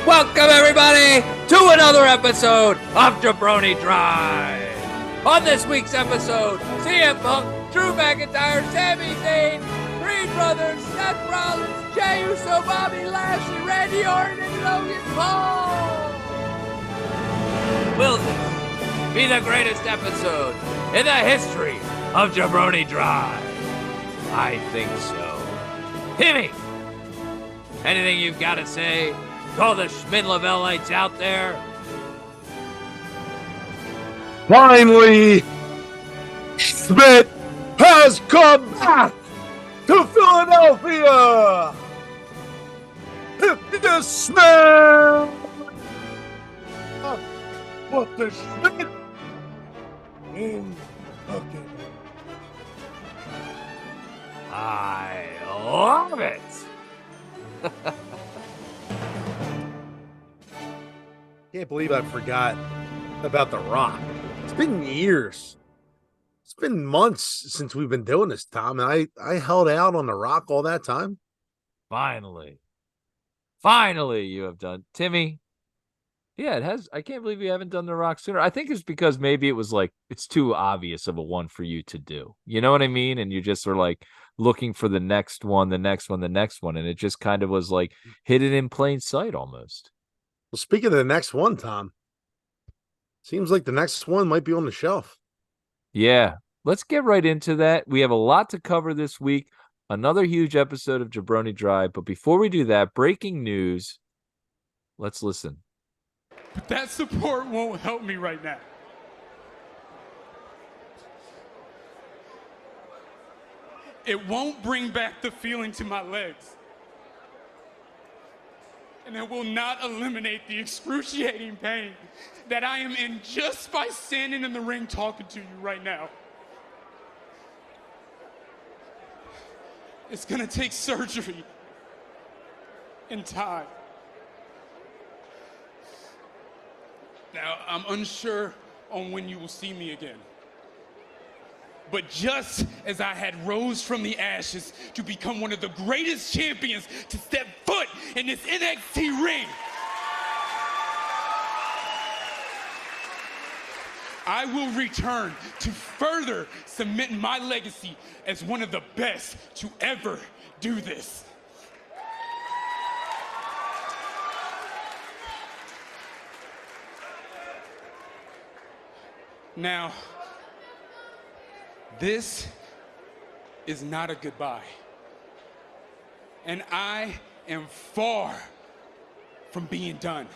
Welcome, everybody, to another episode of Jabroni Drive. On this week's episode, CM Punk, Drew McIntyre, Sami Zayn, Creed brothers, Seth Rollins, Jey Uso, Bobby Lashley, Randy Orton, and Logan Paul. Will this be the greatest episode in the history of Jabroni Drive? I think so. Timmy, anything you've got to say to all the Schmid-Lavellites out there? Finally, Schmidt has come back to Philadelphia. It is Schmidt. What the Schmidt in cooking. I love it. Can't believe I forgot about The Rock. It's been years. It's been months since we've been doing this, Tom, and I held out on The Rock all that time. Finally, you have done. Timmy, yeah, it has. I can't believe you haven't done The Rock sooner. I think it's because maybe it was like, it's too obvious of a one for you to do. You know what I mean? And you just were like looking for the next one. And it just kind of was like hidden in plain sight almost. Well, speaking of the next one, Tom, seems like the next one might be on the shelf. Yeah, let's get right into that. We have a lot to cover this week. Another huge episode of Jabroni Drive. But before we do that, breaking news. Let's listen. But that support won't help me right now. It won't bring back the feeling to my legs. And it will not eliminate the excruciating pain that I am in just by standing in the ring talking to you right now. It's gonna take surgery and time. Now, I'm unsure on when you will see me again. But just as I had rose from the ashes to become one of the greatest champions to step foot in this NXT ring, I will return to further cement my legacy as one of the best to ever do this. Now, this is not a goodbye. And I am far from being done.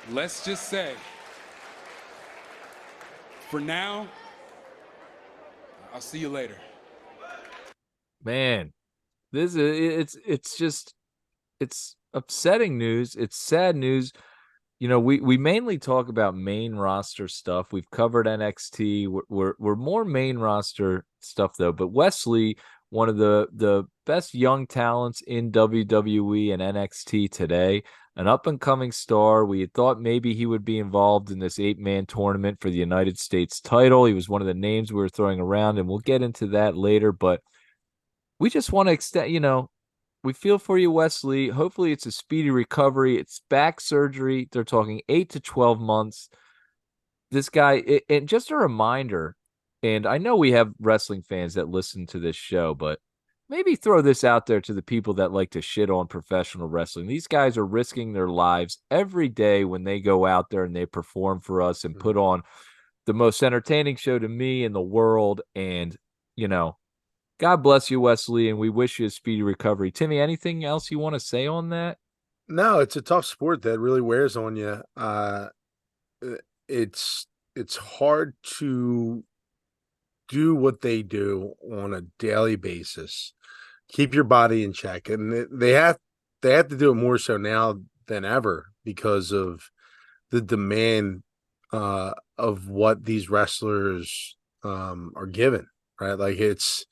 Let's just say, for now, I'll see you later. Man, it's upsetting news. It's sad news. You know, we mainly talk about main roster stuff. We've covered NXT. We're more main roster stuff though. But Wes Lee, one of the best young talents in WWE and NXT today, an up and coming star. We had thought maybe he would be involved in this 8-man tournament for the United States title. He was one of the names we were throwing around, and we'll get into that later. But we just want to extend, we feel for you, Wes Lee. Hopefully it's a speedy recovery. It's back surgery. They're talking 8 to 12 months. This guy, and just a reminder, and I know we have wrestling fans that listen to this show, but maybe throw this out there to the people that like to shit on professional wrestling. These guys are risking their lives every day when they go out there and they perform for us and put on the most entertaining show to me in the world. And, God bless you, Wes Lee, and we wish you a speedy recovery. Timmy, anything else you want to say on that? No, it's a tough sport that really wears on you. It's hard to do what they do on a daily basis. Keep your body in check, and they have to do it more so now than ever because of the demand of what these wrestlers are given. Right, like it's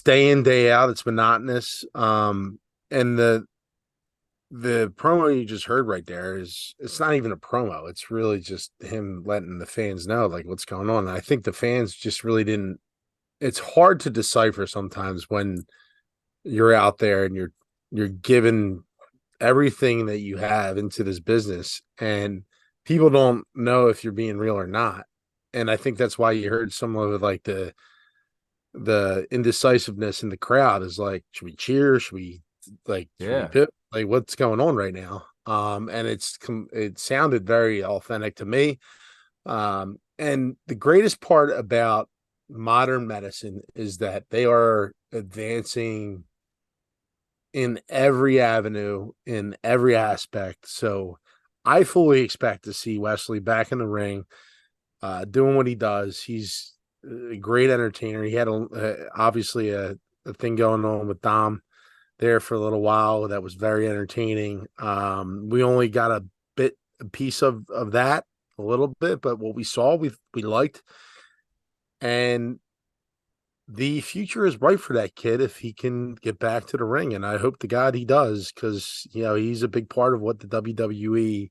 day in, day out. It's monotonous. And the promo you just heard right there it's not even a promo. It's really just him letting the fans know like what's going on. And I think the fans just really didn't. It's hard to decipher sometimes when you're out there and you're giving everything that you have into this business, and people don't know if you're being real or not. And I think that's why you heard some of it, like the indecisiveness in the crowd is like, should we cheer? Should we should we Yeah. pit? Like, what's going on right now? And it sounded very authentic to me. And the greatest part about modern medicine is that they are advancing in every avenue, in every aspect. So I fully expect to see Wes Lee back in the ring, doing what he does. He's a great entertainer. He had obviously a thing going on with Dom there for a little while that was very entertaining. We only got a piece of that, a little bit, but what we saw, we liked. And the future is bright for that kid if he can get back to the ring. And I hope to God he does, because, he's a big part of what the WWE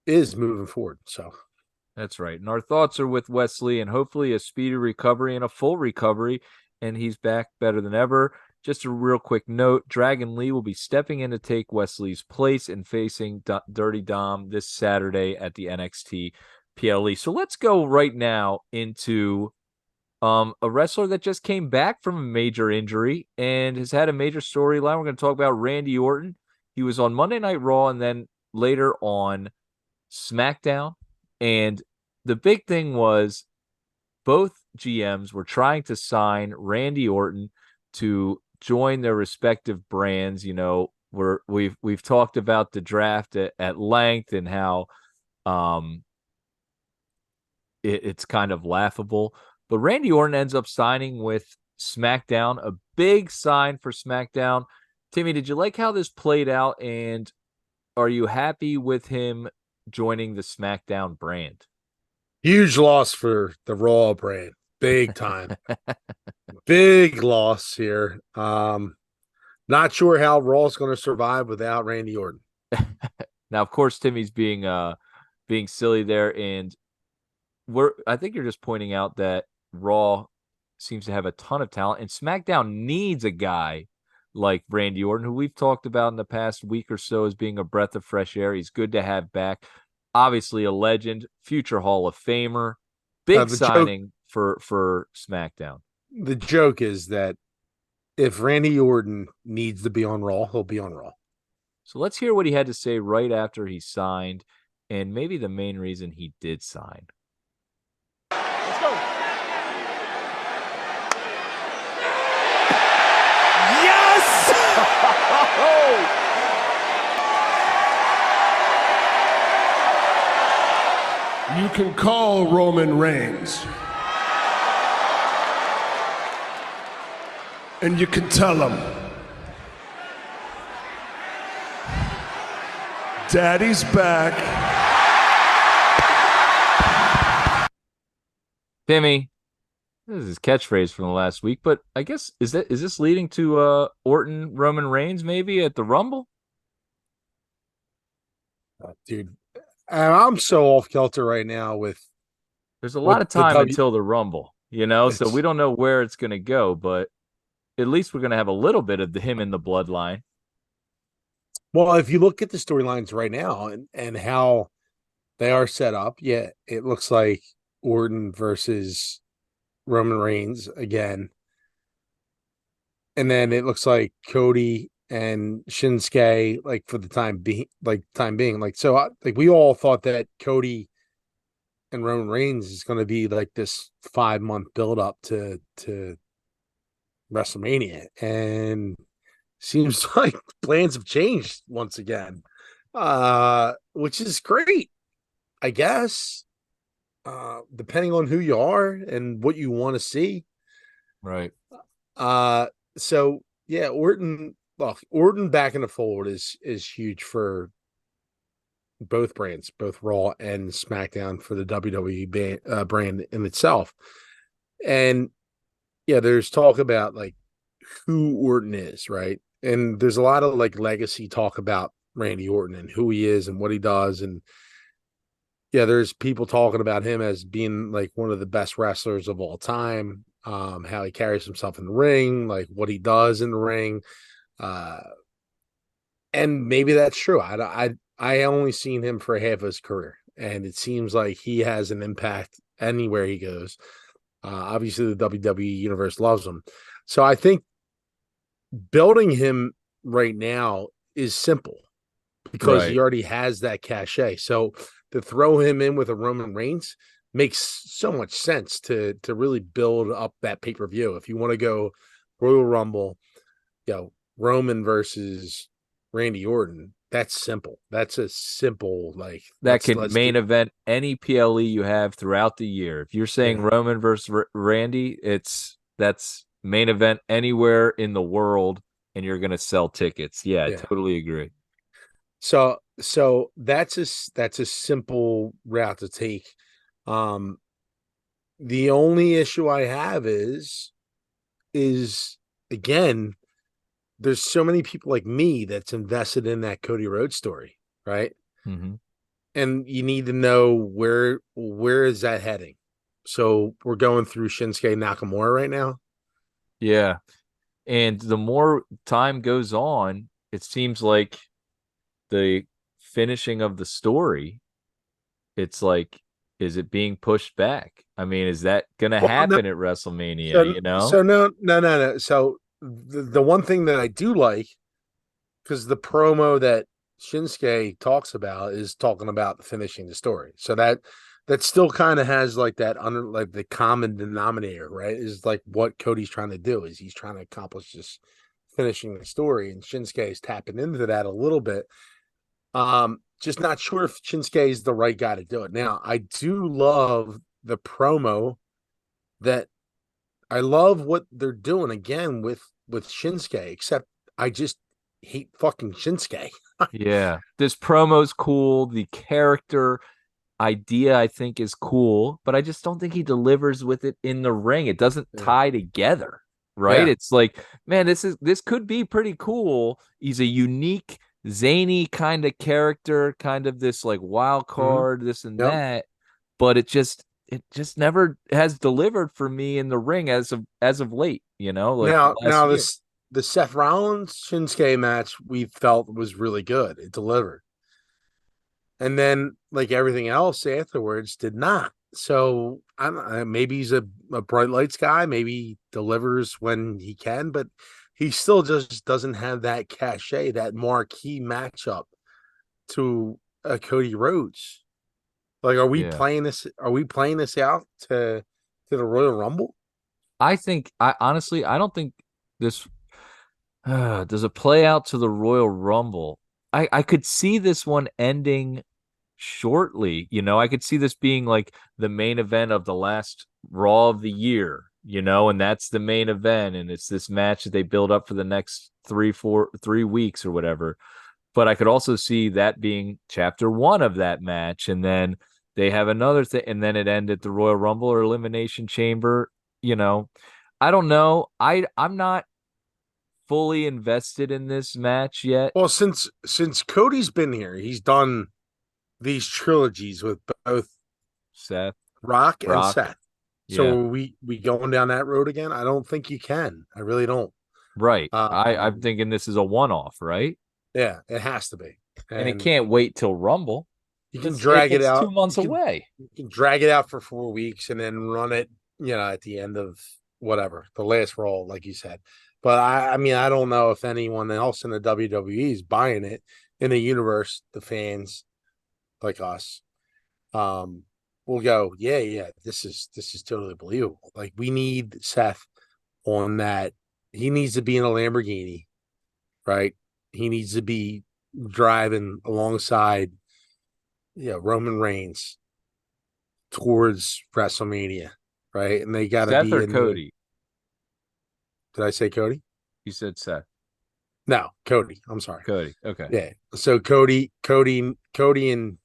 is moving forward. So That's right. And our thoughts are with Wes Lee, and hopefully a speedy recovery and a full recovery, and he's back better than ever. Just a real quick note, Dragon Lee will be stepping in to take Wes Lee's place and facing Dirty Dom this Saturday at the NXT PLE. So let's go right now into a wrestler that just came back from a major injury and has had a major storyline. We're going to talk about Randy Orton. He was on Monday Night Raw and then later on Smackdown. And the big thing was both GMs were trying to sign Randy Orton to join their respective brands. We've talked about the draft at length and how it's kind of laughable. But Randy Orton ends up signing with SmackDown, a big sign for SmackDown. Timmy, did you like how this played out? And are you happy with him joining the SmackDown brand? huge loss for the Raw brand, big time. Big loss here. Not sure how Raw is going to survive without Randy Orton. Now, of course, Timmy's being silly there, and I think you're just pointing out that Raw seems to have a ton of talent, and SmackDown needs a guy like Randy Orton, who we've talked about in the past week or so as being a breath of fresh air. He's good to have back. Obviously a legend, future Hall of Famer, big signing for SmackDown. The joke is that if Randy Orton needs to be on Raw, he'll be on Raw. So let's hear what he had to say right after he signed, and maybe the main reason he did sign. Let's go. Yes! You can call Roman Reigns. And you can tell him, Daddy's back. Timmy, this is his catchphrase from the last week, but I guess is this leading to Orton Roman Reigns maybe at the Rumble? Dude, I'm so off kilter right now with. There's a lot of time until the Rumble, so we don't know where it's going to go, but at least we're going to have a little bit of him in the bloodline. Well, if you look at the storylines right now and how they are set up, yeah, it looks like Orton versus Roman Reigns again. And then it looks like Cody and Shinsuke, for the time being, we all thought that Cody and Roman Reigns is going to be like this 5-month build up to WrestleMania, and seems like plans have changed once again, which is great, I guess, depending on who you are and what you want to see. Right. So yeah, Orton back in the fold is huge for both brands, both Raw and SmackDown, for the WWE brand in itself. And yeah, there's talk about who Orton is, right? And there's a lot of legacy talk about Randy Orton and who he is and what he does. And yeah, there's people talking about him as being one of the best wrestlers of all time. how he carries himself in the ring, like what he does in the ring. And maybe that's true. I only seen him for half of his career, and it seems like he has an impact anywhere he goes. Obviously, the WWE universe loves him. So I think building him right now is simple because he Right. already has that cachet. So to throw him in with a Roman Reigns makes so much sense to really build up that pay-per-view. If you want to go Royal Rumble, Roman versus Randy Orton, that's simple. That's a simple, like, That can let's main do. event any PLE you have throughout the year. If you're saying Yeah. Roman versus Randy, that's main event anywhere in the world, and you're going to sell tickets. Yeah, I Yeah. totally agree. So that's a simple route to take. Um, the only issue I have is again, there's so many people like me that's invested in that Cody Rhodes story, right? Mm-hmm. And you need to know where is that heading. So we're going through Shinsuke Nakamura right now. Yeah. And the more time goes on, it seems like the finishing of the story, it's like, is it being pushed back? I mean, is that going to Well, no, happen at WrestleMania? You know? no. So the one thing that I do like, because the promo that Shinsuke talks about is talking about finishing the story. So that still kind of has like that under like the common denominator, right? Is like what Cody's trying to do is he's trying to accomplish this finishing the story, and Shinsuke is tapping into that a little bit. Just not sure if Shinsuke is the right guy to do it. Now, I do love the promo that I love what they're doing again with Shinsuke, except I just hate fucking Shinsuke. Yeah. This promo's cool. The character idea, I think, is cool, but I just don't think he delivers with it in the ring. It doesn't Yeah. tie together, right? Yeah. It's like, man, this could be pretty cool. He's a unique, zany kind of character, kind of this like wild Mm-hmm. card, this and Yep. that, but it just never has delivered for me in the ring as of late, like last Now year. the Seth Rollins Shinsuke match we felt was really good. It delivered. And then like everything else afterwards did not. So I don't know, maybe he's a bright lights guy, maybe he delivers when he can, but he still just doesn't have that cachet, that marquee matchup to Cody Rhodes. Like, are we Yeah. playing this? Are we playing this out to the Royal Rumble? I honestly, I don't think this does it play out to the Royal Rumble. I could see this one ending shortly. I could see this being like the main event of the last Raw of the year, and that's the main event, and it's this match that they build up for the next 3 weeks or whatever. But I could also see that being chapter one of that match, and then they have another thing, and then it end at the Royal Rumble or Elimination Chamber. You know, I don't know. I'm not fully invested in this match yet. Well, since Cody's been here, he's done these trilogies with both Seth, Rock and Brock, Seth. yeah, So are we going down that road again? I don't think you can. I really don't. right. I'm Um, thinking this is a one-off, right? yeah, it has to be. And it And can't wait till Rumble. you can It, drag it it's two out. months away. You can drag it out for 4 weeks and then run it, at the end of whatever, the last roll, like you said. But I mean, I don't know if anyone else in the WWE is buying it in the universe, the fans like us. Will go, yeah, this is totally believable. Like we need Seth on that. He needs to be in a Lamborghini, right? He needs to be driving alongside, Roman Reigns towards WrestleMania, right? And they got to Seth be or in the. Cody? Did I say Cody? You said Seth. No, Cody. I'm sorry. Cody. Okay. Yeah. So Cody, and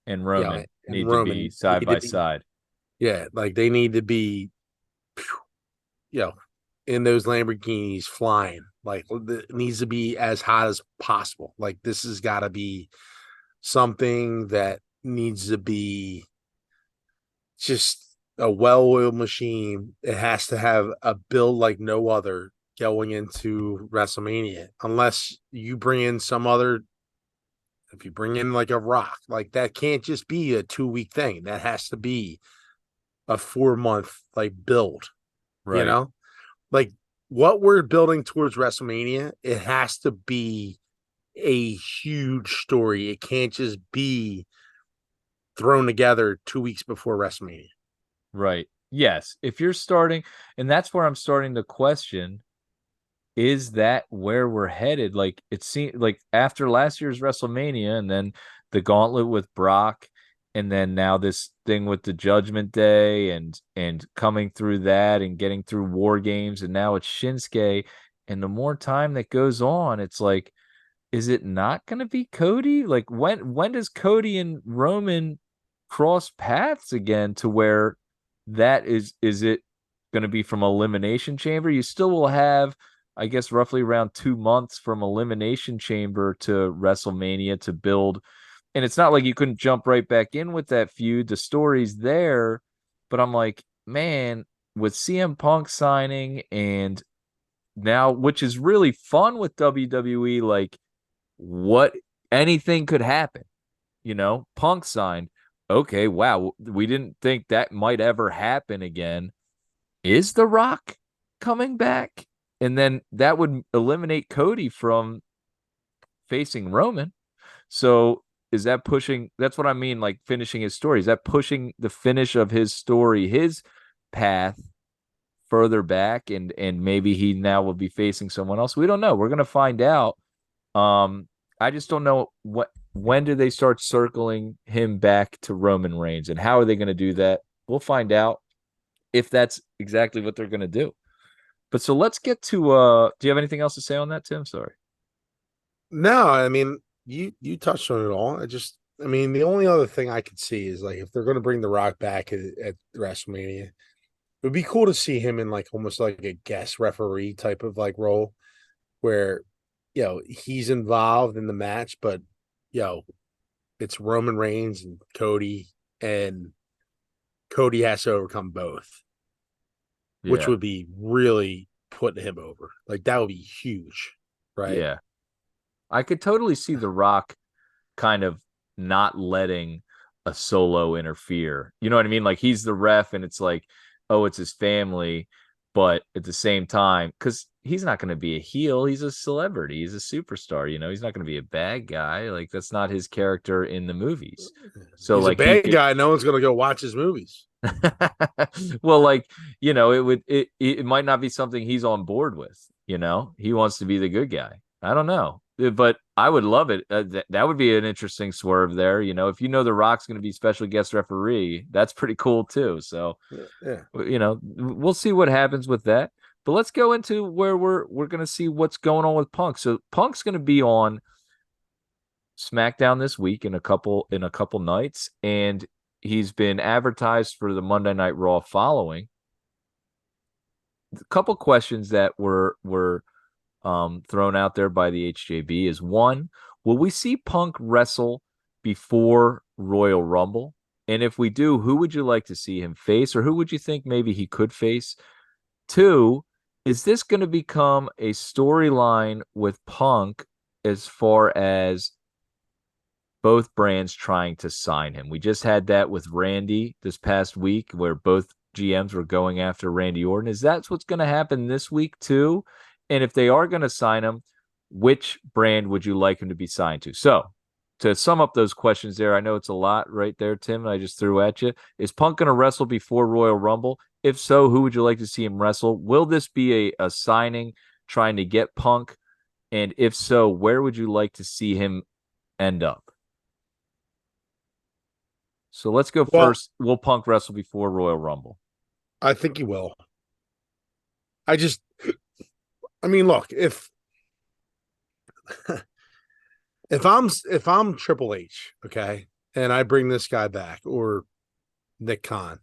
And Roman and need to be Roman side need to by be, side. yeah, like they need to be, you know, in those Lamborghinis flying. Like it needs to be as hot as possible. Like this has got to be something that needs to be just a well-oiled machine. It has to have a build like no other going into WrestleMania, unless you bring in some other. If you bring in like a Rock, like that can't just be a 2-week thing. That has to be a 4-month like build. You Right. know, like what we're building towards WrestleMania, it has to be a huge story. It can't just be thrown together 2 weeks before WrestleMania. Right. Yes. If you're starting, and that's where I'm starting to question, is that where we're headed? Like it seemed like after last year's WrestleMania and then the gauntlet with Brock and then now this thing with the Judgment Day and coming through that and getting through War Games and now it's Shinsuke, and the more time that goes on, it's like, is it not going to be Cody? Like when does Cody and Roman cross paths again to where that is it going to be from Elimination Chamber? You still will have, I guess, roughly around 2 months from Elimination Chamber to WrestleMania to build. And it's not like you couldn't jump right back in with that feud. The story's there. But I'm like, man, with CM Punk signing and now, which is really fun with WWE, like what anything could happen. Punk signed. Okay, wow. We didn't think that might ever happen again. Is The Rock coming back? And then that would eliminate Cody from facing Roman. So is that pushing? That's what I mean, like finishing his story. Is that pushing the finish of his story, his path further back? And maybe he now will be facing someone else. We don't know. We're going to find out. I just don't know when do they start circling him back to Roman Reigns and how are they going to do that? We'll find out if that's exactly what they're going to do. But so let's get to do you have anything else to say on that, Tim? Sorry. No, I mean you touched on it all. I mean, the only other thing I could see is like if they're going to bring The Rock back at WrestleMania, it would be cool to see him in like almost like a guest referee type of like role where he's involved in the match, but it's Roman Reigns and Cody has to overcome both, which Yeah. would be really putting him over. Like that would be huge, right? Yeah. I could totally see The Rock kind of not letting a solo interfere. You know what I mean? Like he's the ref and it's like, oh, it's his family. But at the same time, because he's not going to be a heel, he's a celebrity, he's a superstar. He's not going to be a bad guy. Like that's not his character in the movies. So He's like a bad guy. No one's going to go watch his movies. well, like it might not be something he's on board with. He wants to be the good guy. I don't know, but I would love it. That would be an interesting swerve there. If The Rock's going to be special guest referee, that's pretty cool too. So, yeah, we'll see what happens with that. But let's go into where we're going to see what's going on with Punk. So Punk's going to be on SmackDown this week in a couple nights, and he's been advertised for the Monday Night Raw following. A couple questions that were thrown out there by the HJB is one, will we see Punk wrestle before Royal Rumble? And if we do, who would you like to see him face, or who would you think maybe he could face? Two, is this going to become a storyline with Punk as far as both brands trying to sign him? We just had that with Randy this past week where both GMs were going after Randy Orton. Is that what's going to happen this week too? And if they are going to sign him, which brand would you like him to be signed to? So to sum up those questions there, I know it's a lot right there, Tim, I just threw at you. Is Punk going to wrestle before Royal Rumble? If so, who would you like to see him wrestle? Will this be a signing trying to get Punk? And if so, where would you like to see him end up? So let's go first. Will Punk wrestle before Royal Rumble? I think he will. I mean, look, if I'm Triple H, okay, and I bring this guy back or Nick Khan,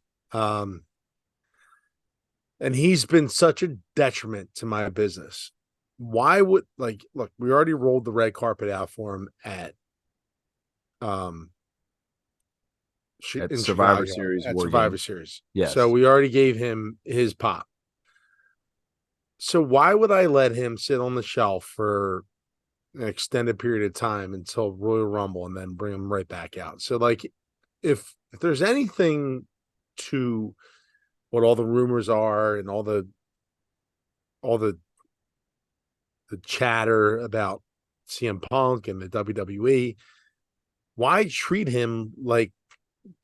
and he's been such a detriment to my business. Why would look, we already rolled the red carpet out for him at at in Survivor Chicago Series at War Survivor Games. Series. Yes. So we already gave him his pop. So why would I let him sit on the shelf for an extended period of time until Royal Rumble and then bring him right back out? So like if there's anything to what all the rumors are and all the chatter about CM Punk and the WWE, why treat him like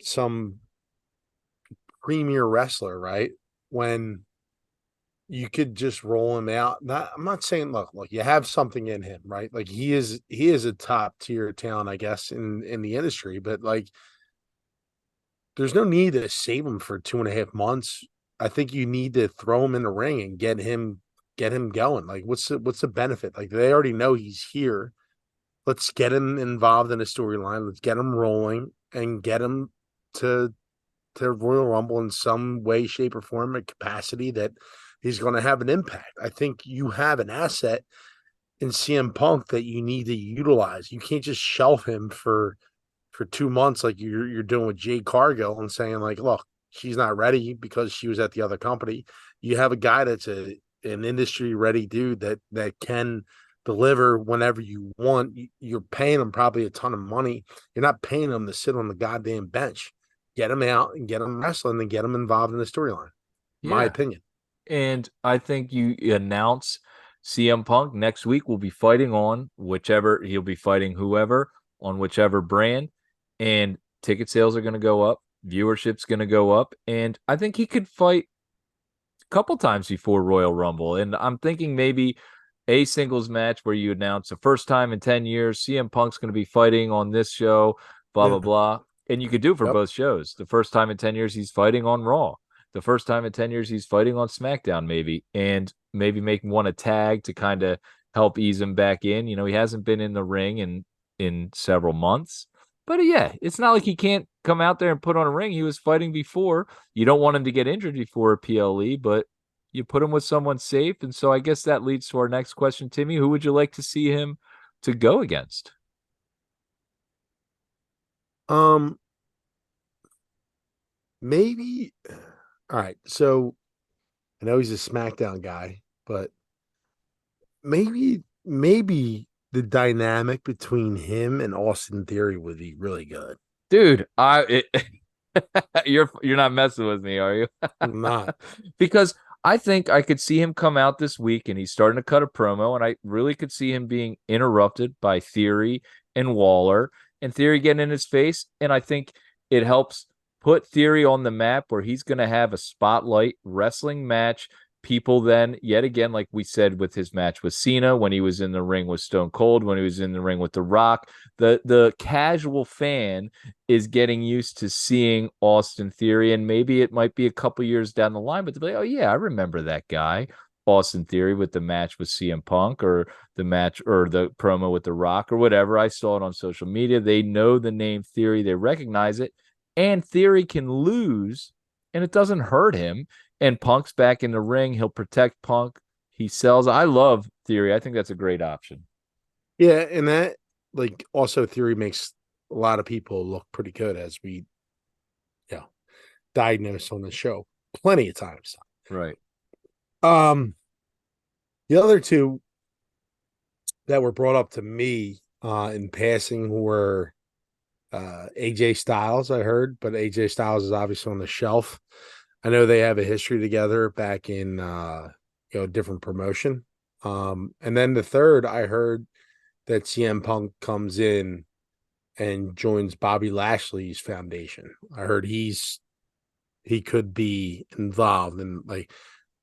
some premier wrestler, right? When you could just roll him out. I'm not saying look, you have something in him, right? Like he is a top tier talent, I guess, in the industry, but like there's no need to save him for 2.5 months. I think you need to throw him in the ring and get him going. Like what's the benefit? Like they already know he's here. Let's get him involved in a storyline. Let's get him rolling and get him to Royal Rumble in some way, shape, or form, a capacity that he's going to have an impact. I think you have an asset in CM Punk that you need to utilize. You can't just shelf him for 2 months like you're doing with Jade Cargill and saying like, look, she's not ready because she was at the other company. You have a guy that's an industry ready dude that can deliver whenever you want. You're paying him probably a ton of money. You're not paying him to sit on the goddamn bench. Get him out and get him wrestling and get him involved in the storyline. My opinion. And I think you announce CM Punk next week will be fighting on he'll be fighting whoever on whichever brand, and ticket sales are going to go up, viewership's going to go up, and I think he could fight a couple times before Royal Rumble. And I'm thinking maybe a singles match where you announce the first time in 10 years CM Punk's going to be fighting on this show, blah, blah, blah. And you could do it for both shows. The first time in 10 years he's fighting on Raw. The first time in 10 years he's fighting on SmackDown, maybe. And maybe make one a tag to kind of help ease him back in. You know, he hasn't been in the ring in several months. But yeah, it's not like he can't come out there and put on a ring. He was fighting before. You don't want him to get injured before a PLE, but you put him with someone safe. And so I guess that leads to our next question, Timmy. Who would you like to see him to go against? Maybe. All right. So I know he's a SmackDown guy, but maybe the dynamic between him and Austin Theory would be really good. Dude, you're not messing with me, are you? I'm not. Because I think I could see him come out this week and he's starting to cut a promo, and I really could see him being interrupted by Theory and Waller, and Theory getting in his face. And I think it helps put Theory on the map where he's going to have a spotlight wrestling match. People then, yet again, like we said with his match with Cena, when he was in the ring with Stone Cold, when he was in the ring with The Rock, the casual fan is getting used to seeing Austin Theory, and maybe it might be a couple years down the line, but they'll be like, oh yeah, I remember that guy, Austin Theory, with the match with CM Punk, or the match or the promo with The Rock, or whatever. I saw it on social media. They know the name Theory, they recognize it, and Theory can lose, and it doesn't hurt him. And Punk's back in the ring. He'll protect Punk. He sells. I love Theory. I think that's a great option. Yeah, and that also Theory makes a lot of people look pretty good, as we diagnose on the show plenty of times. Right. The other two that were brought up to me in passing were AJ Styles, I heard, but AJ Styles is obviously on the shelf. I know they have a history together back in a different promotion. And then the third, I heard that CM Punk comes in and joins Bobby Lashley's foundation. I heard he could be involved in like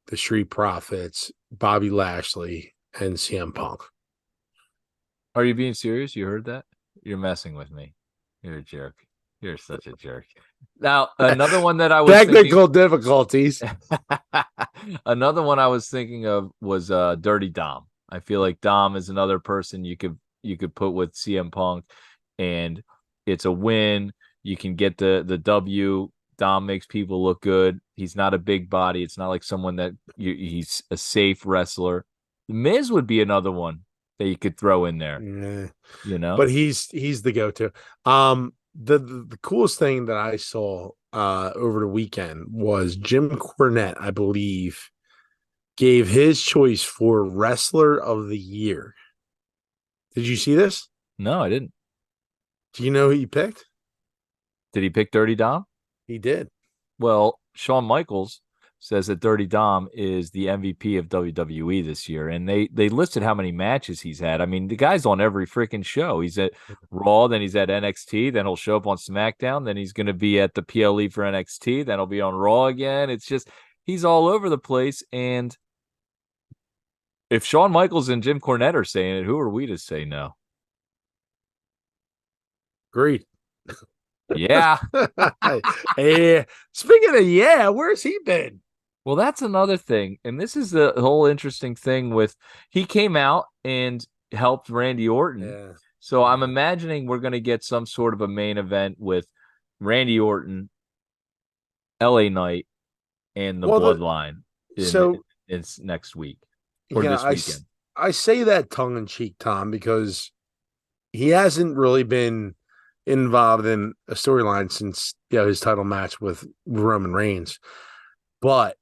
the Street Profits, Bobby Lashley, and CM Punk. Are you being serious? You heard that? You're messing with me. You're a jerk. You're such a jerk. Now, another one that I was technical difficulties. Another one I was thinking of was Dirty Dom. I feel like Dom is another person you could put with CM Punk, and it's a win. You can get the W. Dom makes people look good. He's not a big body. It's not like someone that he's a safe wrestler. The Miz would be another one that you could throw in there. Yeah. You know, but he's the go-to. the coolest thing that I saw over the weekend was Jim Cornette, I believe, gave his choice for Wrestler of the Year. Did you see this? No, I didn't. Do you know who he picked? Did he pick Dirty Dom? He did. Well, Shawn Michaels says that Dirty Dom is the MVP of WWE this year, and they listed how many matches he's had. I mean, the guy's on every freaking show. He's at Raw, then he's at NXT, then he'll show up on SmackDown, then he's going to be at the PLE for NXT, then he'll be on Raw again. It's just he's all over the place. And if Shawn Michaels and Jim Cornette are saying it, who are we to say no? Great. Yeah. Hey, speaking of where's he been? Well, that's another thing. And this is the whole interesting thing with he came out and helped Randy Orton. Yeah. So I'm imagining we're going to get some sort of a main event with Randy Orton, LA Knight, and the Bloodline. It's next week or this weekend. I say that tongue in cheek, Tom, because he hasn't really been involved in a storyline since his title match with Roman Reigns. But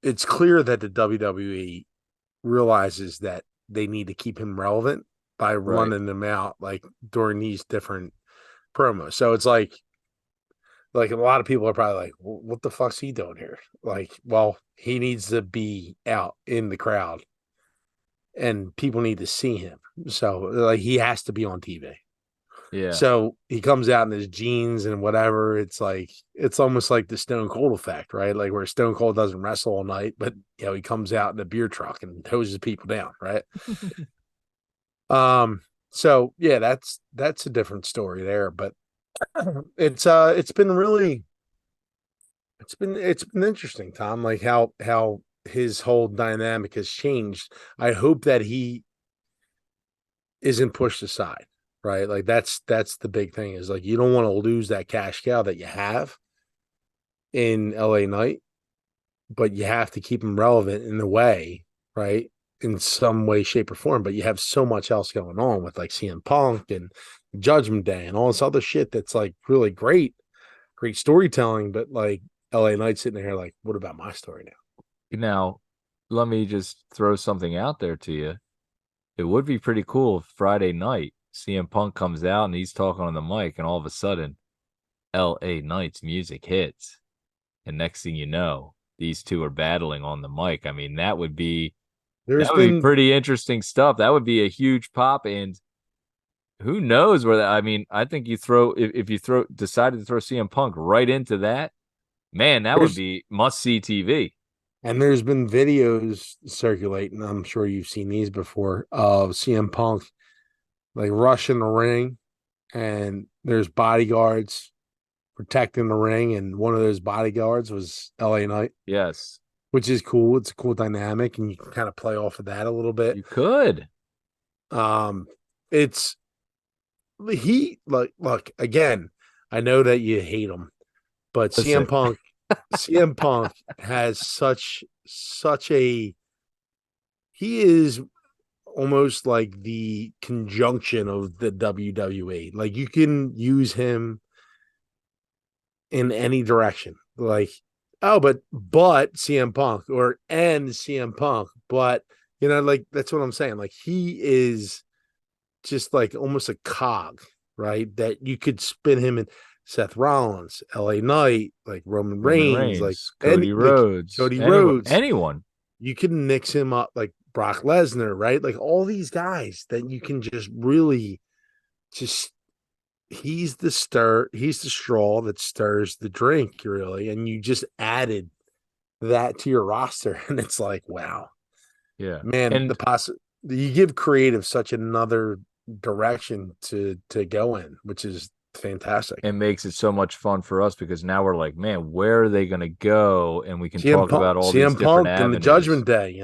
it's clear that the WWE realizes that they need to keep him relevant by running him out like during these different promos. So it's like a lot of people are probably like, well, what the fuck's he doing here? Like, well, he needs to be out in the crowd and people need to see him. So like he has to be on TV. Yeah. So he comes out in his jeans and whatever. It's like it's almost like the Stone Cold effect, right? Like where Stone Cold doesn't wrestle all night, but he comes out in a beer truck and hoses people down, right? So yeah, that's a different story there. But it's been interesting, Tom, like how his whole dynamic has changed. I hope that he isn't pushed aside. Right. Like that's the big thing is like, you don't want to lose that cash cow that you have in LA Knight, but you have to keep him relevant in the way, right? In some way, shape, or form. But you have so much else going on with like CM Punk and Judgment Day and all this other shit that's like really great storytelling. But like LA Knight sitting there like, what about my story now? Now, let me just throw something out there to you. It would be pretty cool if Friday night CM Punk comes out and he's talking on the mic, and all of a sudden, LA Knight's music hits. And next thing you know, these two are battling on the mic. I mean, that would be pretty interesting stuff. That would be a huge pop. And who knows where that, I mean, I think you throw, if you decided to throw CM Punk right into that, man, that would be must see TV. And there's been videos circulating, I'm sure you've seen these before, of CM Punk like rushing the ring, and there's bodyguards protecting the ring, and one of those bodyguards was LA Knight. Yes. Which is cool. It's a cool dynamic, and you can kind of play off of that a little bit. You could. It's look, again, I know that you hate him, but CM Punk has such a, he is almost like the conjunction of the WWE. Like you can use him in any direction. Like, oh, but CM Punk or CM Punk, but like that's what I'm saying. Like he is just like almost a cog, right? That you could spin him in Seth Rollins, LA Knight, like Roman Reigns, like Cody Rhodes, anyone. You can mix him up like Brock Lesnar, right? Like all these guys that you can just really he's the straw that stirs the drink, really. And you just added that to your roster. And it's like, wow. Yeah. Man, and you give creative such another direction to go in, which is fantastic. It makes it so much fun for us because now we're like, man, where are they going to go? And we can talk about all these different avenues. And the Judgment Day,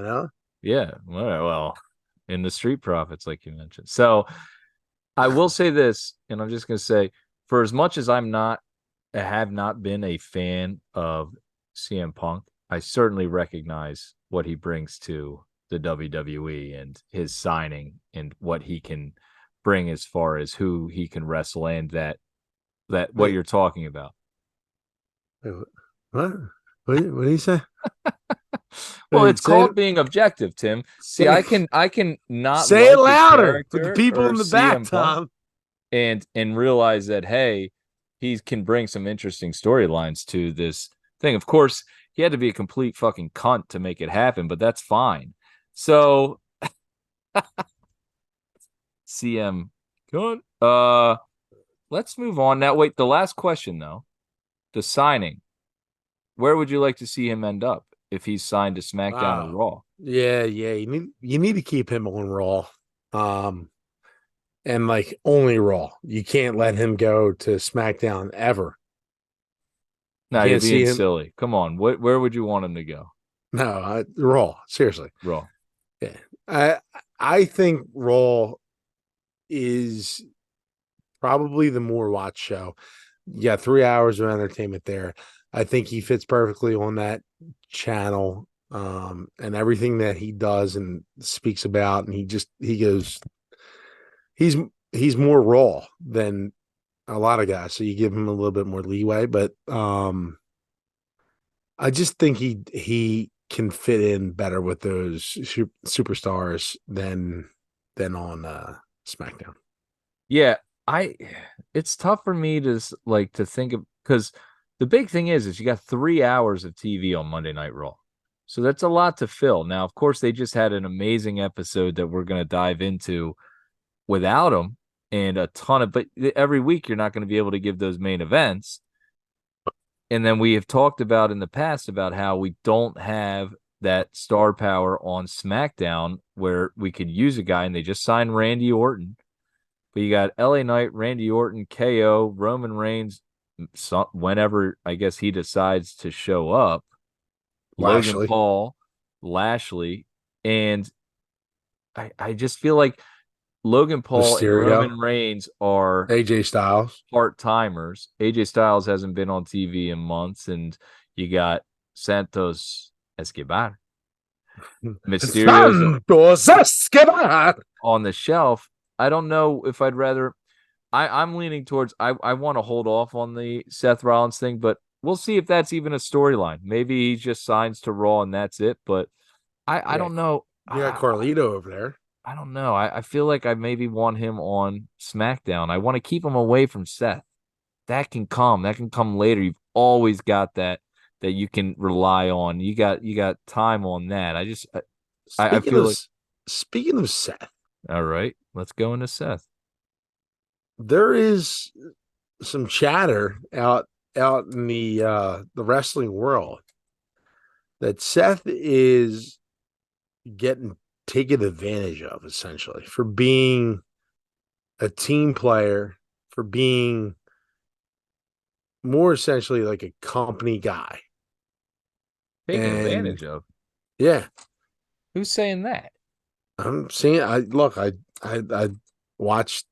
Yeah. Well, in the Street Profits, like you mentioned. So I will say this, and I'm just going to say, for as much as have not been a fan of CM Punk, I certainly recognize what he brings to the WWE and his signing and what he can bring as far as who he can wrestle, and that what Wait. you're talking about. Wait, what? What did he say? Well, Wait, it's called being objective, Tim. See, I can not say like it louder the for the character people or in the back, CM Punk Tom. and realize that, hey, he can bring some interesting storylines to this thing. Of course, he had to be a complete fucking cunt to make it happen, but that's fine. So CM good. Let's move on now. Wait, the last question though. The signing. Where would you like to see him end up if he's signed to SmackDown or Raw? Yeah. You need to keep him on Raw. And like only Raw. You can't let him go to SmackDown ever. No, you're can't see being him. silly. Come on. Where would you want him to go? No, Raw. Seriously. Raw. Yeah. I think Raw is probably the more watched show. You got 3 hours of entertainment there. I think he fits perfectly on that channel. And everything that he does and speaks about, and he goes, he's more raw than a lot of guys, so you give him a little bit more leeway. But I just think he can fit in better with those superstars than on SmackDown. Yeah, it's tough for me to think of, because the big thing is you got 3 hours of TV on Monday Night Raw. So that's a lot to fill. Now, of course, they just had an amazing episode that we're going to dive into without him, and a ton of, but every week you're not going to be able to give those main events. And then we have talked about in the past about how we don't have that star power on SmackDown where we could use a guy, and they just signed Randy Orton. But you got LA Knight, Randy Orton, KO, Roman Reigns, whenever I guess he decides to show up, Lashley. Logan Paul, Lashley, and I just feel like Logan Paul and Mysterio. Roman Reigns are AJ Styles. part-timers. AJ Styles hasn't been on TV in months, and you got Santos Escobar. Mysterio's Santos Escobar on the shelf. I don't know if I'd rather. I'm leaning towards I want to hold off on the Seth Rollins thing, but we'll see if that's even a storyline. Maybe he just signs to Raw and that's it. But I don't know. You got Carlito over there. I don't know. I feel like I maybe want him on SmackDown. I want to keep him away from Seth. That can come. That can come later. You've always got that you can rely on. You got time on that. I feel like. Speaking of Seth. All right, let's go into Seth. There is some chatter out in the wrestling world that Seth is getting taken advantage of, essentially, for being a team player, for being more essentially like a company guy. Taken advantage of? Yeah. Who's saying that? I'm seeing. I watched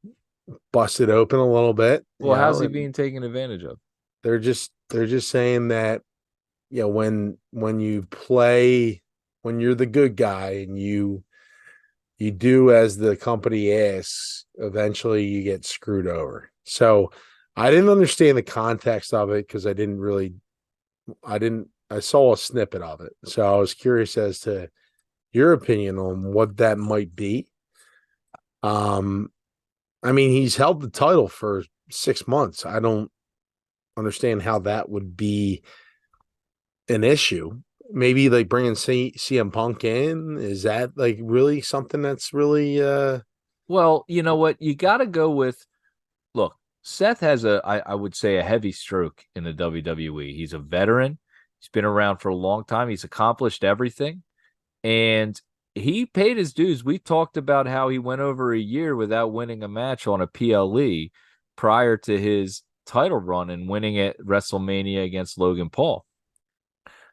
Busted Open a little bit. Well, how's he being taken advantage of? They're just saying that, when you play, when you're the good guy and you do as the company asks, eventually you get screwed over. So I didn't understand the context of it because I saw a snippet of it. So I was curious as to your opinion on what that might be. I mean, he's held the title for 6 months. I don't understand how that would be an issue. Maybe like bringing CM Punk in, is that like really something that's really Well, you know what? You got to go with, look, Seth has I would say a heavy stroke in the WWE. He's a veteran. He's been around for a long time. He's accomplished everything. And he paid his dues. We talked about how he went over a year without winning a match on a PLE prior to his title run and winning at WrestleMania against Logan Paul.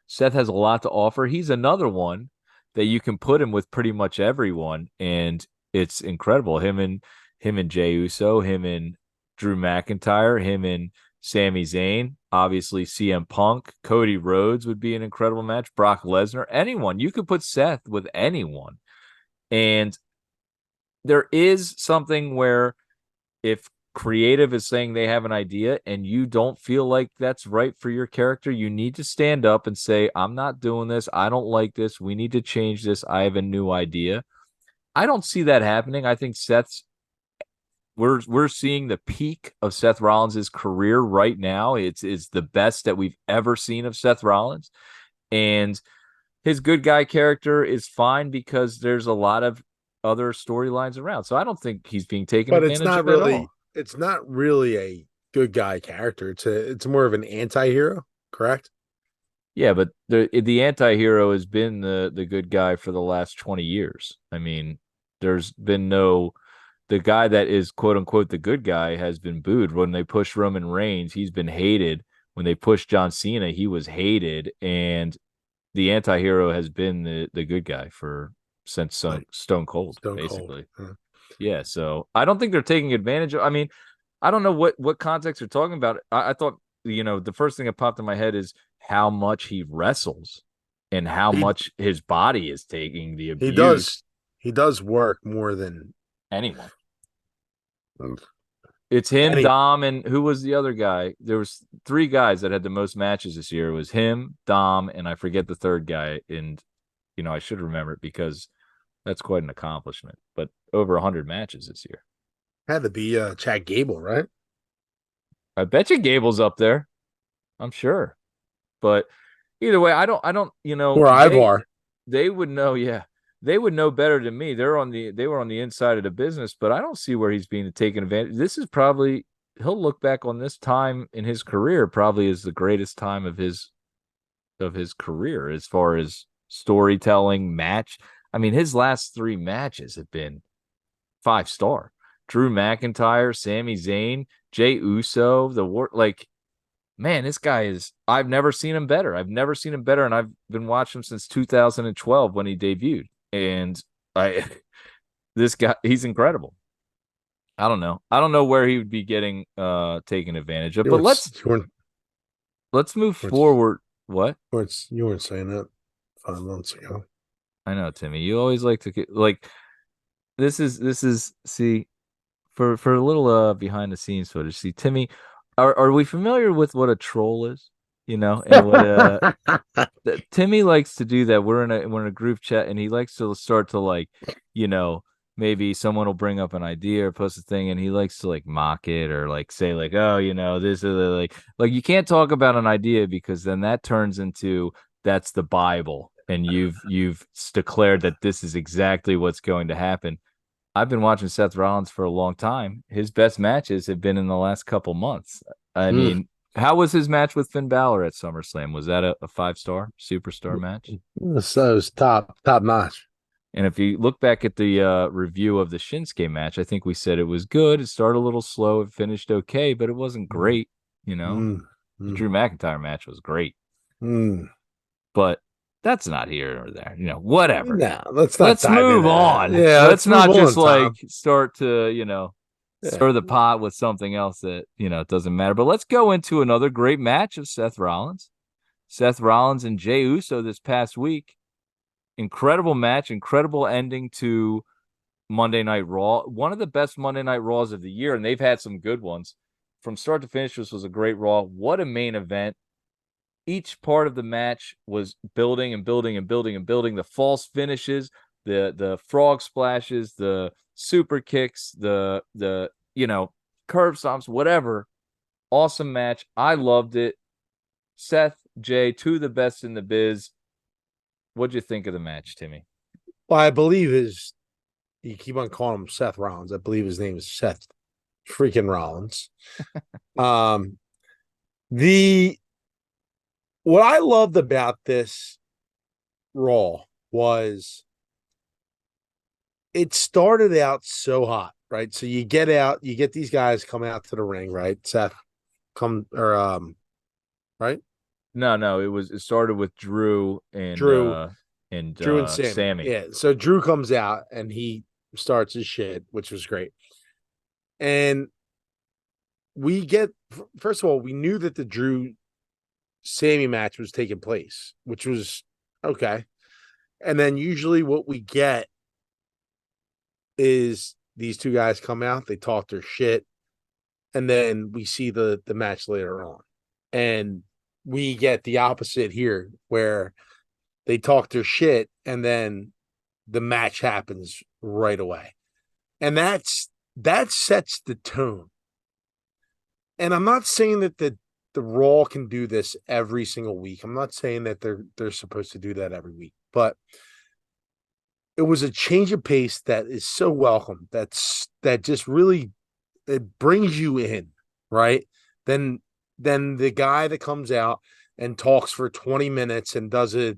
Seth has a lot to offer. He's another one that you can put him with pretty much everyone, and it's incredible. Him and Jey Uso, him and Drew McIntyre, him and Sami Zayn, obviously CM Punk, Cody Rhodes would be an incredible match. Brock Lesnar, anyone. You could put Seth with anyone. And there is something where if creative is saying they have an idea and you don't feel like that's right for your character, you need to stand up and say, I'm not doing this. I don't like this. We need to change this. I have a new idea. I don't see that happening. I think we're seeing the peak of Seth Rollins' career right now. It's the best that we've ever seen of Seth Rollins. And his good guy character is fine because there's a lot of other storylines around. So I don't think he's being taken But it's advantage not of at all. it's not really a good guy character. It's more of an anti-hero, correct? Yeah, but the anti-hero has been the good guy for the last 20 years. I mean, there's been the guy that is quote unquote the good guy has been booed. When they push Roman Reigns, he's been hated. When they push John Cena, he was hated. And the anti-hero has been the good guy since Stone Cold, basically. Cold. Yeah, so I don't think they're taking advantage of. I mean, I don't know what context they're talking about. I thought, the first thing that popped in my head is how much he wrestles and how much his body is taking the abuse. He does work more than anyone. It's him, Dom, and who was the other guy? There was 3 guys that had the most matches this year. It was him, Dom, and I forget the third guy. And, I should remember it because that's quite an accomplishment. But over 100 matches this year. Had to be Chad Gable, right? I bet you Gable's up there. I'm sure. But either way, I don't, Or Ivar. They would know, yeah. They would know better than me. They were on the inside of the business, but I don't see where he's being taken advantage. This is probably, he'll look back on this time in his career probably as the greatest time of his career as far as storytelling, match. I mean, his last 3 matches have been 5-star. Drew McIntyre, Sami Zayn, Jey Uso, man, this guy is, I've never seen him better. And I've been watching him since 2012 when he debuted. And this guy, he's incredible. I don't know where he would be getting taken advantage of. But let's move forward. What? You weren't saying that 5 months ago. I know, Timmy. You always like to this is see for a little behind the scenes footage. See, Timmy, are we familiar with what a troll is? And what Timmy likes to do that. We're in a group chat, and he likes to start to maybe someone will bring up an idea or post a thing, and he likes to mock it or say oh this is you can't talk about an idea because then that turns into that's the Bible, and you've declared that this is exactly what's going to happen. I've been watching Seth Rollins for a long time. His best matches have been in the last couple months. I mean, how was his match with Finn Balor at SummerSlam? Was that a 5-star superstar match? So it was top notch. And if you look back at the review of the Shinsuke match, I think we said it was good. It started a little slow. It finished okay, but it wasn't great. The Drew McIntyre match was great. But that's not here or there. Whatever. No, let's move on. Yeah, let's not just Tom. start to stir the pot with something else that it doesn't matter. But let's go into another great match of Seth Rollins and Jey Uso this past week. Incredible match, incredible ending to Monday Night Raw. One of the best Monday Night Raws of the year, and they've had some good ones. From start to finish, this was a great Raw. What a main event. Each part of the match was building and building and building and building. The false finishes, the frog splashes, the super kicks, the curb stomps, whatever. Awesome match. I loved it. Seth, Jey, 2 of the best in the biz. What'd you think of the match, Timmy? Well, I believe you keep on calling him Seth Rollins. I believe his name is Seth freaking Rollins. What I loved about this Raw was it started out so hot, right? So you get these guys come out to the ring, right? Seth right? No, it started with Drew and Sammy. Yeah, so Drew comes out and he starts his shit, which was great. And first of all, we knew that the Drew Sammy match was taking place, which was okay. And then usually what we get is these 2 guys come out, they talk their shit, and then we see the match later on, and we get the opposite here where they talk their shit and then the match happens right away, and that sets the tone. And I'm not saying that the Raw can do this every single week. I'm not saying that they're supposed to do that every week, but it was a change of pace that is so welcome. That just really, it brings you in, right? Then the guy that comes out and talks for 20 minutes and does a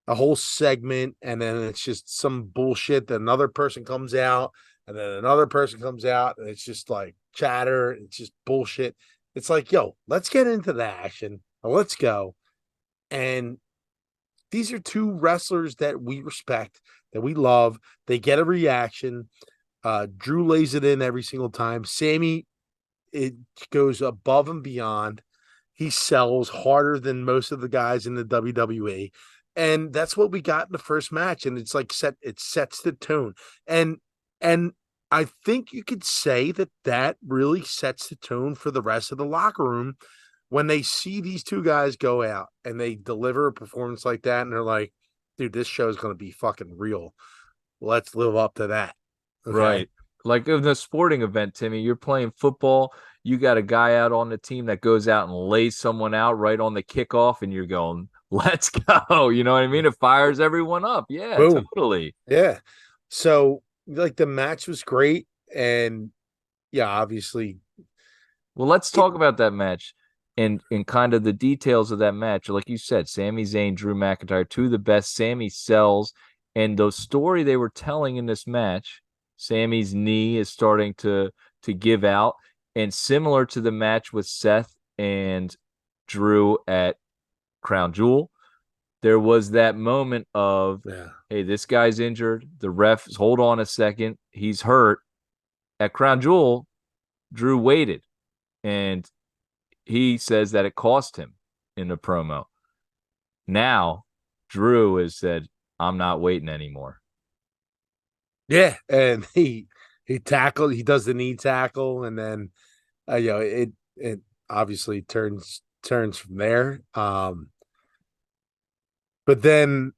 whole segment, and then it's just some bullshit that another person comes out, and then another person comes out, and it's just like chatter. It's just bullshit. It's like, yo, let's get into the action. Let's go. And these are two wrestlers that we respect, that we love. They get a reaction. Drew lays it in every single time. Sammy, it goes above and beyond. He sells harder than most of the guys in the WWE. And that's what we got in the first match. And it's like it sets the tone. And I think you could say that really sets the tone for the rest of the locker room when they see these two guys go out and they deliver a performance like that. And they're like, dude, this show is going to be fucking real. Let's live up to that. Okay? Right. Like in the sporting event, Timmy, you're playing football. You got a guy out on the team that goes out and lays someone out right on the kickoff, and you're going, let's go. You know what I mean? It fires everyone up. Yeah, Boom. totally. Yeah. So, like, the match was great. And, yeah, obviously. Well, let's talk about that match and kind of the details of that match. Like you said, Sami Zayn, Drew McIntyre, two of the best. Sami sells. And the story they were telling in this match, Sammy's knee is starting to give out. And similar to the match with Seth and Drew at Crown Jewel, there was that moment of, hey, this guy's injured. The refs, hold on a second. He's hurt. At Crown Jewel, Drew waited. And he says that it cost him in the promo. Now, Drew has said, I'm not waiting anymore. Yeah. And he tackled, he does the knee tackle. And then, it obviously turns from there. But then,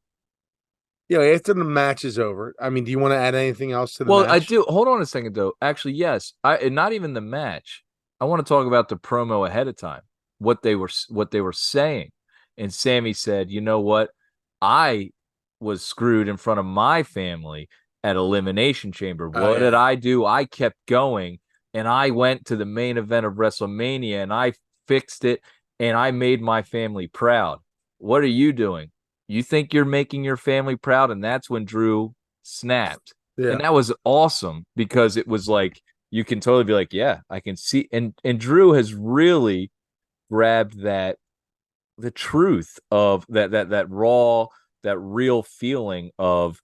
after the match is over, I mean, do you want to add anything else to the match? Well, I do. Hold on a second, though. Actually, yes. And not even the match. I want to talk about the promo ahead of time, what they were saying. And Sammy said, you know what? I was screwed in front of my family at Elimination Chamber. What did I do? I kept going, and I went to the main event of WrestleMania, and I fixed it, and I made my family proud. What are you doing? You think you're making your family proud? And that's when Drew snapped. Yeah. And that was awesome because it was like, you can totally be like, yeah, I can see. And Drew has really grabbed the truth of that raw, that real feeling of,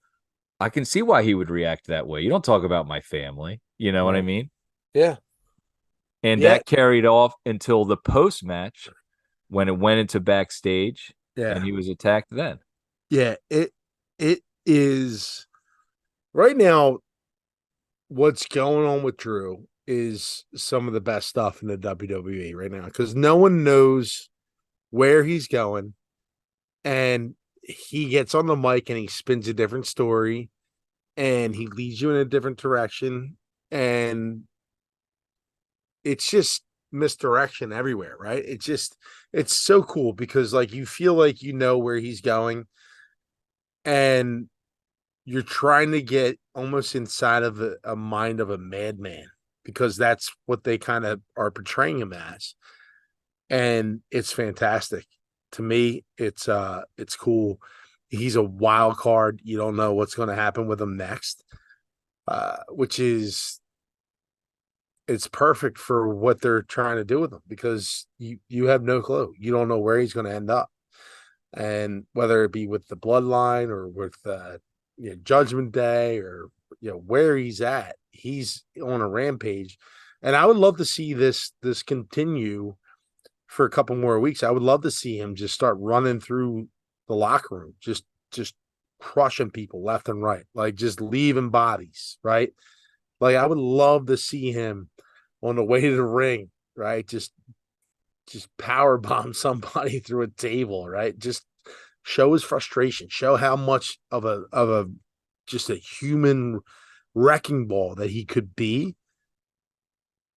I can see why he would react that way. You don't talk about my family. You know what I mean? Yeah. And that carried off until the post-match when it went into backstage. Yeah. And he was attacked then. Yeah, it is right now. What's going on with Drew is some of the best stuff in the WWE right now, because no one knows where he's going, and he gets on the mic and he spins a different story, and he leads you in a different direction, and it's just misdirection everywhere, right? It's so cool because, like, you feel like you know where he's going, and you're trying to get almost inside of a mind of a madman, because that's what they kind of are portraying him as. And it's fantastic. To me, it's cool. He's a wild card. You don't know what's going to happen with him next, which is, it's perfect for what they're trying to do with him, because you have no clue. You don't know where he's going to end up. And whether it be with the bloodline or with Judgment Day, or where he's at, he's on a rampage. And I would love to see this continue for a couple more weeks. I would love to see him just start running through the locker room, just crushing people left and right, like just leaving bodies, right? Like, I would love to see him on the way to the ring, right? Just power bomb somebody through a table, right? Just show his frustration, show how much of a just a human wrecking ball that he could be,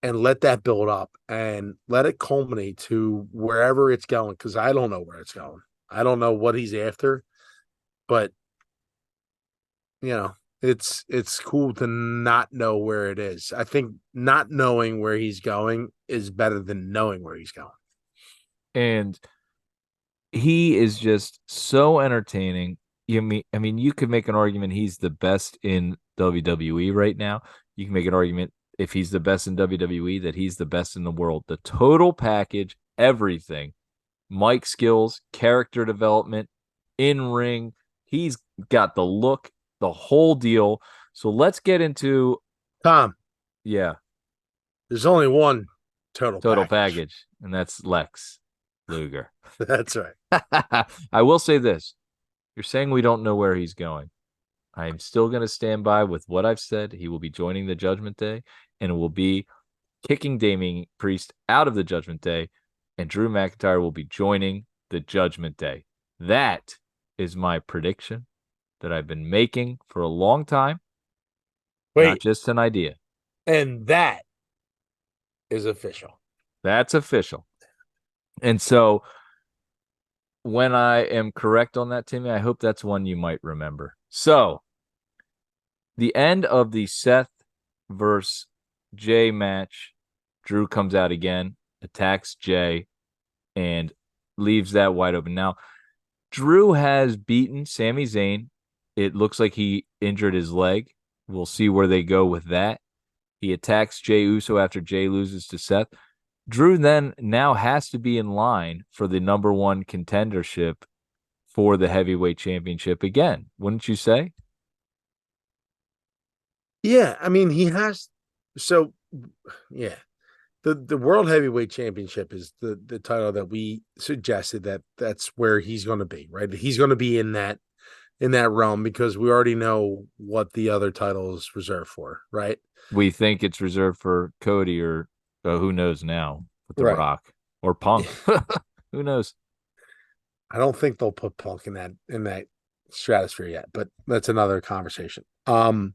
and let that build up and let it culminate to wherever it's going. Because I don't know where it's going. I don't know what he's after, but it's cool to not know where it is. I think not knowing where he's going is better than knowing where he's going. And he is just so entertaining. I mean, you could make an argument he's the best in WWE right now. You can make an argument if he's the best in WWE that he's the best in the world. The total package, everything, mic skills, character development, in ring. He's got the look, the whole deal. So let's get into Tom. Yeah. There's only one total package, and that's Lex Luger. That's right. I will say this. You're saying we don't know where he's going. I'm still going to stand by with what I've said. He will be joining the Judgment Day, and it will be kicking Damian Priest out of the Judgment Day, and Drew McIntyre will be joining the Judgment Day. That is my prediction that I've been making for a long time. Not just an idea. And that is official. That's official. And so when I am correct on that, Timmy, I hope that's one you might remember. So the end of the Seth versus Jey match, Drew comes out again, attacks Jey, and leaves that wide open. Now, Drew has beaten Sami Zayn. It looks like he injured his leg. We'll see where they go with that. He attacks Jey Uso after Jey loses to Seth. Drew then now has to be in line for the number one contendership for the heavyweight championship again. Wouldn't you say? Yeah, I mean, he has. So, yeah, the World Heavyweight Championship is the title that we suggested that's where he's going to be, right? He's going to be in that realm because we already know what the other title is reserved for, right? We think it's reserved for Cody or who knows now with The Rock or Punk. Who knows? I don't think they'll put Punk in that stratosphere yet, but that's another conversation. Cody,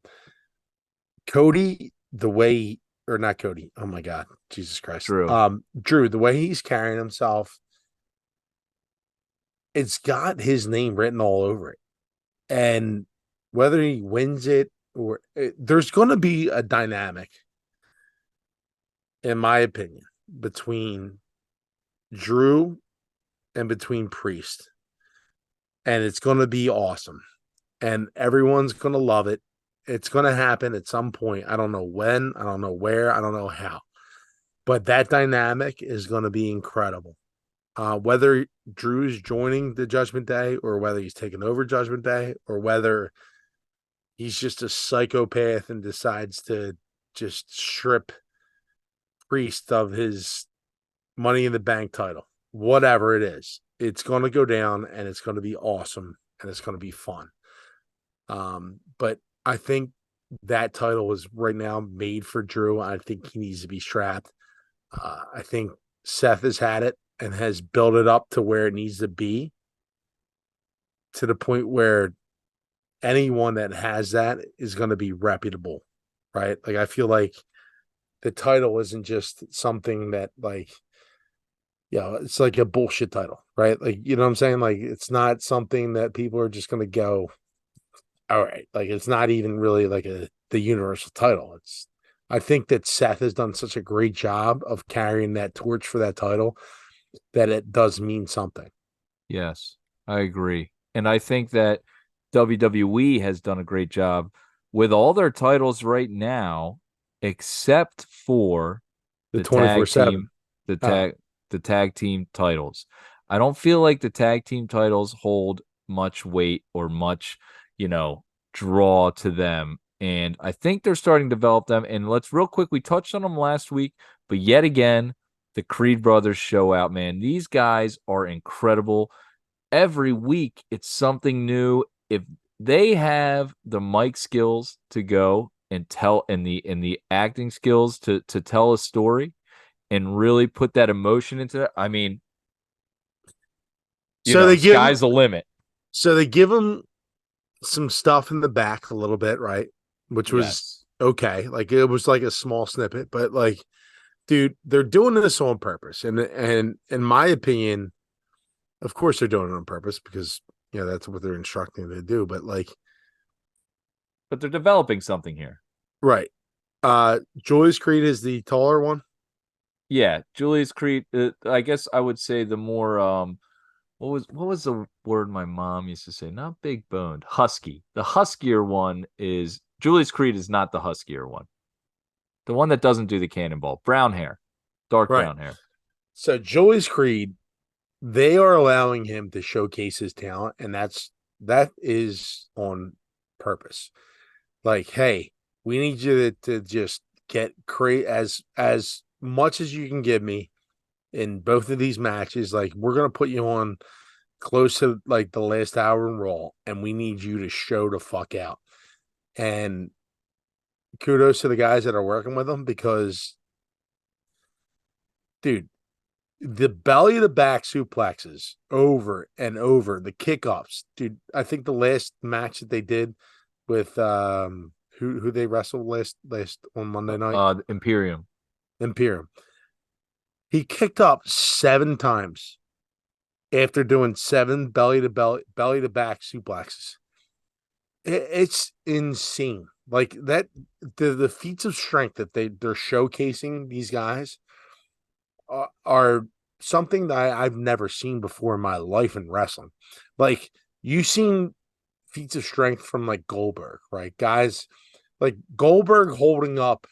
not Cody. Oh my God, Jesus Christ. Drew, the way he's carrying himself, it's got his name written all over it. And whether he wins it or there's going to be a dynamic, in my opinion, between Drew and between Priest. And it's going to be awesome. And everyone's going to love it. It's going to happen at some point. I don't know when, I don't know where, I don't know how. But that dynamic is going to be incredible. Whether Drew's joining the Judgment Day or whether he's taking over Judgment Day or whether he's just a psychopath and decides to just strip Priest of his Money in the Bank title, whatever it is, it's going to go down and it's going to be awesome and it's going to be fun. But I think that title is right now made for Drew. I think he needs to be strapped. I think Seth has had it and has built it up to where it needs to be, to the point where anyone that has that is going to be reputable, right? Like, I feel like the title isn't just something that, like, it's like a bullshit title, right? Like, you know what I'm saying? Like, it's not something that people are just going to go, all right. Like, it's not even really like the universal title. I think that Seth has done such a great job of carrying that torch for that title that it does mean something. Yes, I agree. And I think that WWE has done a great job with all their titles right now, except for the 24/7, the tag team titles. I don't feel like the tag team titles hold much weight or much, draw to them. And I think they're starting to develop them. And let's real quick, we touched on them last week, but yet again, the Creed brothers show out, man. These guys are incredible. Every week, it's something new. If they have the mic skills to go and the acting skills to tell a story and really put that emotion into it. I mean, sky's the limit. So they give him some stuff in the back a little bit, right? Which was okay. Like it was like a small snippet, but like, dude, they're doing this on purpose. And in my opinion, of course they're doing it on purpose because that's what they're instructing them to do. But they're developing something here. Right. Julius Creed is the taller one. Yeah, Julius Creed. I guess I would say the more what was the word my mom used to say? Not big boned, husky. The huskier one is Julius Creed is not the huskier one. The one that doesn't do the cannonball. Brown hair. Dark brown hair. So Julius Creed, they are allowing him to showcase his talent, and that is on purpose. Like, hey, we need you to just get as much as you can give me in both of these matches. Like, we're gonna put you on close to like the last hour in Raw, and we need you to show the fuck out. And kudos to the guys that are working with them because, dude, the belly to back suplexes over and over, the kickoffs, dude. I think the last match that they did with who they wrestled last on Monday night, Imperium. He kicked up 7 times after doing 7 belly to back suplexes. It's insane. Like that, the feats of strength that they're showcasing these guys are something that I've never seen before in my life in wrestling. Like, you've seen feats of strength from like Goldberg, right? Guys like Goldberg holding up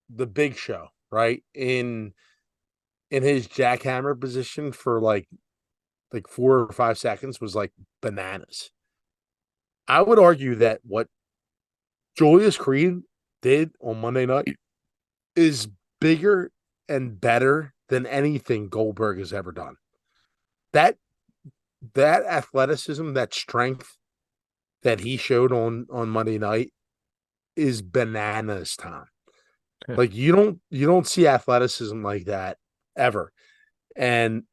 the Big Show, right? In his jackhammer position for like 4 or 5 seconds was like bananas. I would argue that what Julius Creed did on Monday night is bigger and better than anything Goldberg has ever done. That athleticism, that strength that he showed on Monday night is bananas, Tom. Yeah. Like you don't see athleticism like that ever. And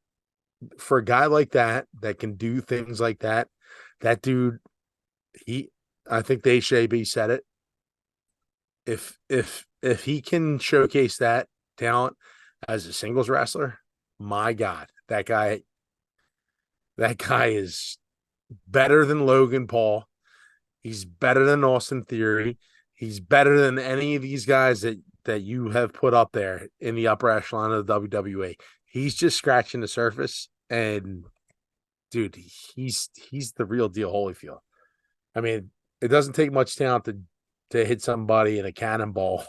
for a guy like that can do things like that dude, I think the HJB said it. If he can showcase that talent as a singles wrestler, my God, that guy is better than Logan Paul. He's better than Austin Theory. He's better than any of these guys that you have put up there in the upper echelon of the WWE. He's just scratching the surface, and dude, he's the real deal, Holyfield. I mean, it doesn't take much talent to hit somebody in a cannonball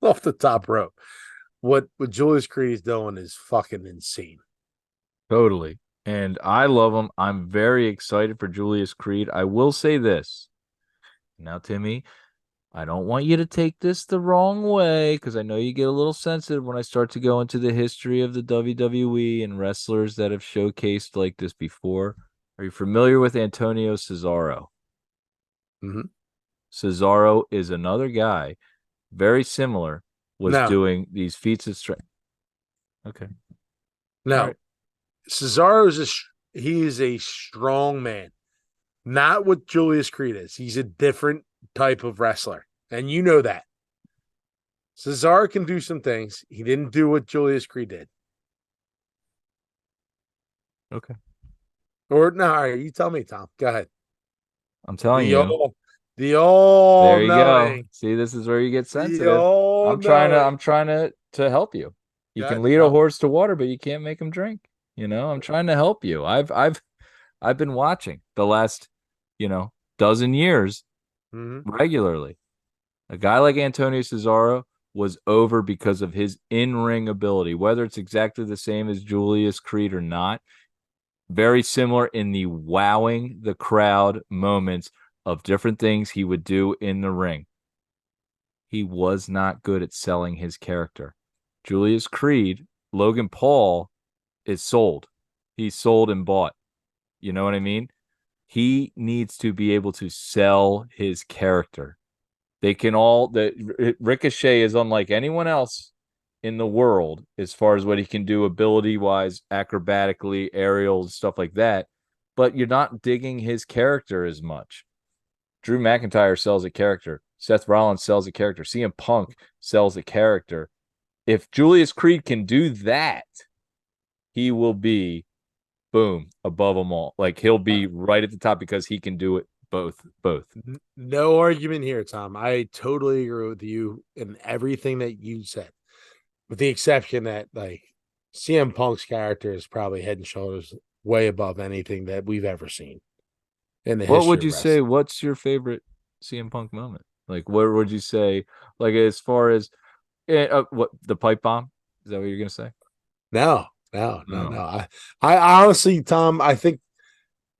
off the top rope. What Julius Creed is doing is fucking insane. Totally. And I love him. I'm very excited for Julius Creed. I will say this. Now, Timmy, I don't want you to take this the wrong way because I know you get a little sensitive when I start to go into the history of the WWE and wrestlers that have showcased like this before. Are you familiar with Antonio Cesaro? Mm-hmm. Cesaro is another guy, very similar, doing these feats of strength. Okay. No. Right. Cesaro is a strong man. Not what Julius Creed is. He's a different type of wrestler. And you know that. Cesaro can do some things. He didn't do what Julius Creed did. Okay. Or no, all right, you tell me, Tom. Go ahead. I'm telling you. The all there you knowing. go. See, this is where you get sensitive. I'm trying to help you. You can lead a horse to water, but you can't make him drink. I'm trying to help you. I've been watching the last, dozen years regularly. A guy like Antonio Cesaro was over because of his in-ring ability, whether it's exactly the same as Julius Creed or not. Very similar in the wowing the crowd moments of different things he would do in the ring. He was not good at selling his character. Julius Creed, Logan Paul, is sold. He's sold and bought. You know what I mean? He needs to be able to sell his character. They can all Ricochet is unlike anyone else in the world as far as what he can do ability wise, acrobatically, aerial stuff like that. But you're not digging his character as much. Drew McIntyre sells a character. Seth Rollins sells a character. CM Punk sells a character. If Julius Creed can do that, he will be, boom, above them all. Like, he'll be right at the top because he can do it both. No argument here, Tom. I totally agree with you in everything that you said, with the exception that, like, CM Punk's character is probably head and shoulders way above anything that we've ever seen in the history. What would you of say? wrestling. What's your favorite CM Punk moment? Like, what would you say? Like, as far as what, the pipe bomb? Is that what you're gonna say? No. No. I honestly, Tom, I think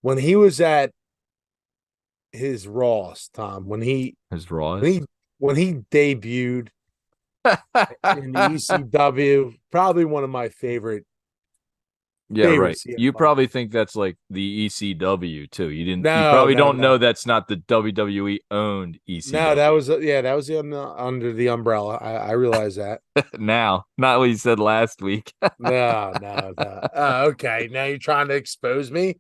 when he was at his Raws, Tom, when he debuted in the ECW, probably one of my favorite. Yeah, favorite right. CM You Punk. probably think that's like the ECW too. You didn't. No, you probably no, don't no. know that's not the WWE owned ECW. No, that was under the umbrella. I realize that. Now, not what you said last week. No. Okay, now you're trying to expose me.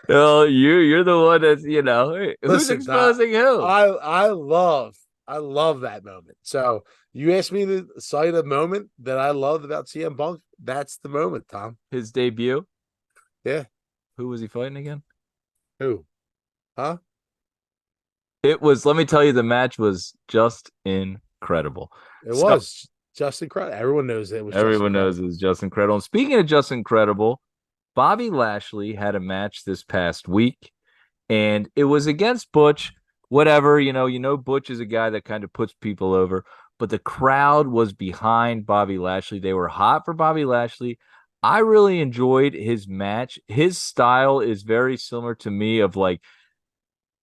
Well, you're the one that's who's Listen, exposing who? I love that moment. So you asked me to cite a moment that I loved about CM Punk. That's the moment, Tom. His debut. Yeah. Who was he fighting again? Who? Huh? It was. Let me tell you, the match was just incredible. It was just incredible. Everyone knows it was. Everyone knows it was just incredible. And speaking of just incredible, Bobby Lashley had a match this past week, and it was against Butch. Whatever, Butch is a guy that kind of puts people over, but the crowd was behind Bobby Lashley. They were hot for Bobby Lashley. I really enjoyed his match. His style is very similar to me, of like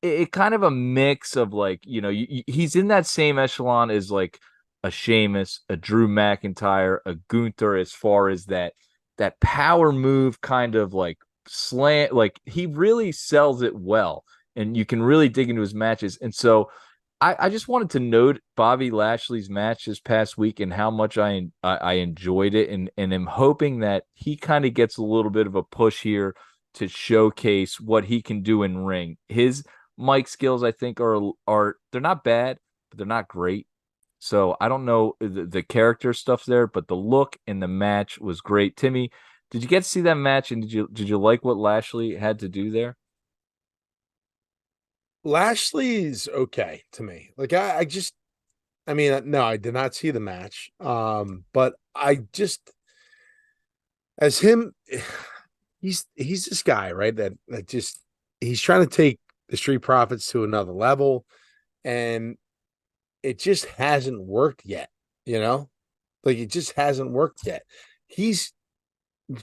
it kind of a mix of like, he's in that same echelon as like a Sheamus, a Drew McIntyre, a Gunther, as far as that power move kind of like slant. Like, he really sells it well, and you can really dig into his matches. And so I just wanted to note Bobby Lashley's match this past week and how much I enjoyed it, and am hoping that he kind of gets a little bit of a push here to showcase what he can do in ring. His mic skills, I think, are they're not bad, but they're not great. So I don't know the character stuff's there, but the look in the match was great. Timmy, did you get to see that match, and did you like what Lashley had to do there? Lashley's okay to me. Like, I mean, no, I did not see the match. But I just, as him, he's this guy, right? That just, he's trying to take the Street Profits to another level, and it just hasn't worked yet. Like, it just hasn't worked yet. He's,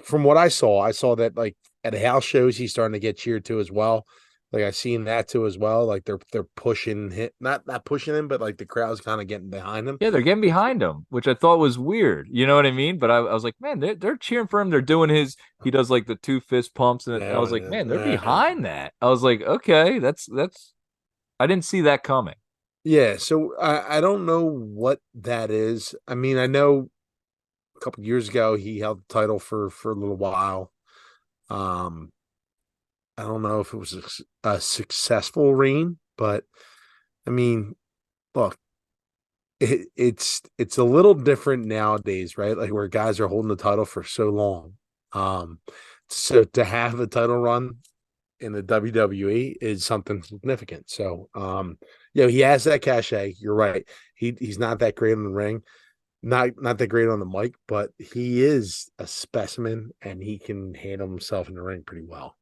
from what I saw that, like, at house shows, he's starting to get cheered to as well. Like, I've seen that too as well. Like, they're pushing him, not pushing him, but like the crowd's kind of getting behind him. Yeah, they're getting behind him, which I thought was weird. You know what I mean? But I was like, man, they're cheering for him. They're doing he does like the 2 fist pumps, and I was like, man, they're behind that. I was like, okay, that's I didn't see that coming. Yeah, so I don't know what that is. I mean, I know a couple years ago he held the title for a little while. I don't know if it was a successful reign, but I mean, look, it's a little different nowadays, right? Like, where guys are holding the title for so long. So to have a title run in the WWE is something significant. So, he has that cachet. You're right. He's not that great in the ring, not that great on the mic, but he is a specimen, and he can handle himself in the ring pretty well.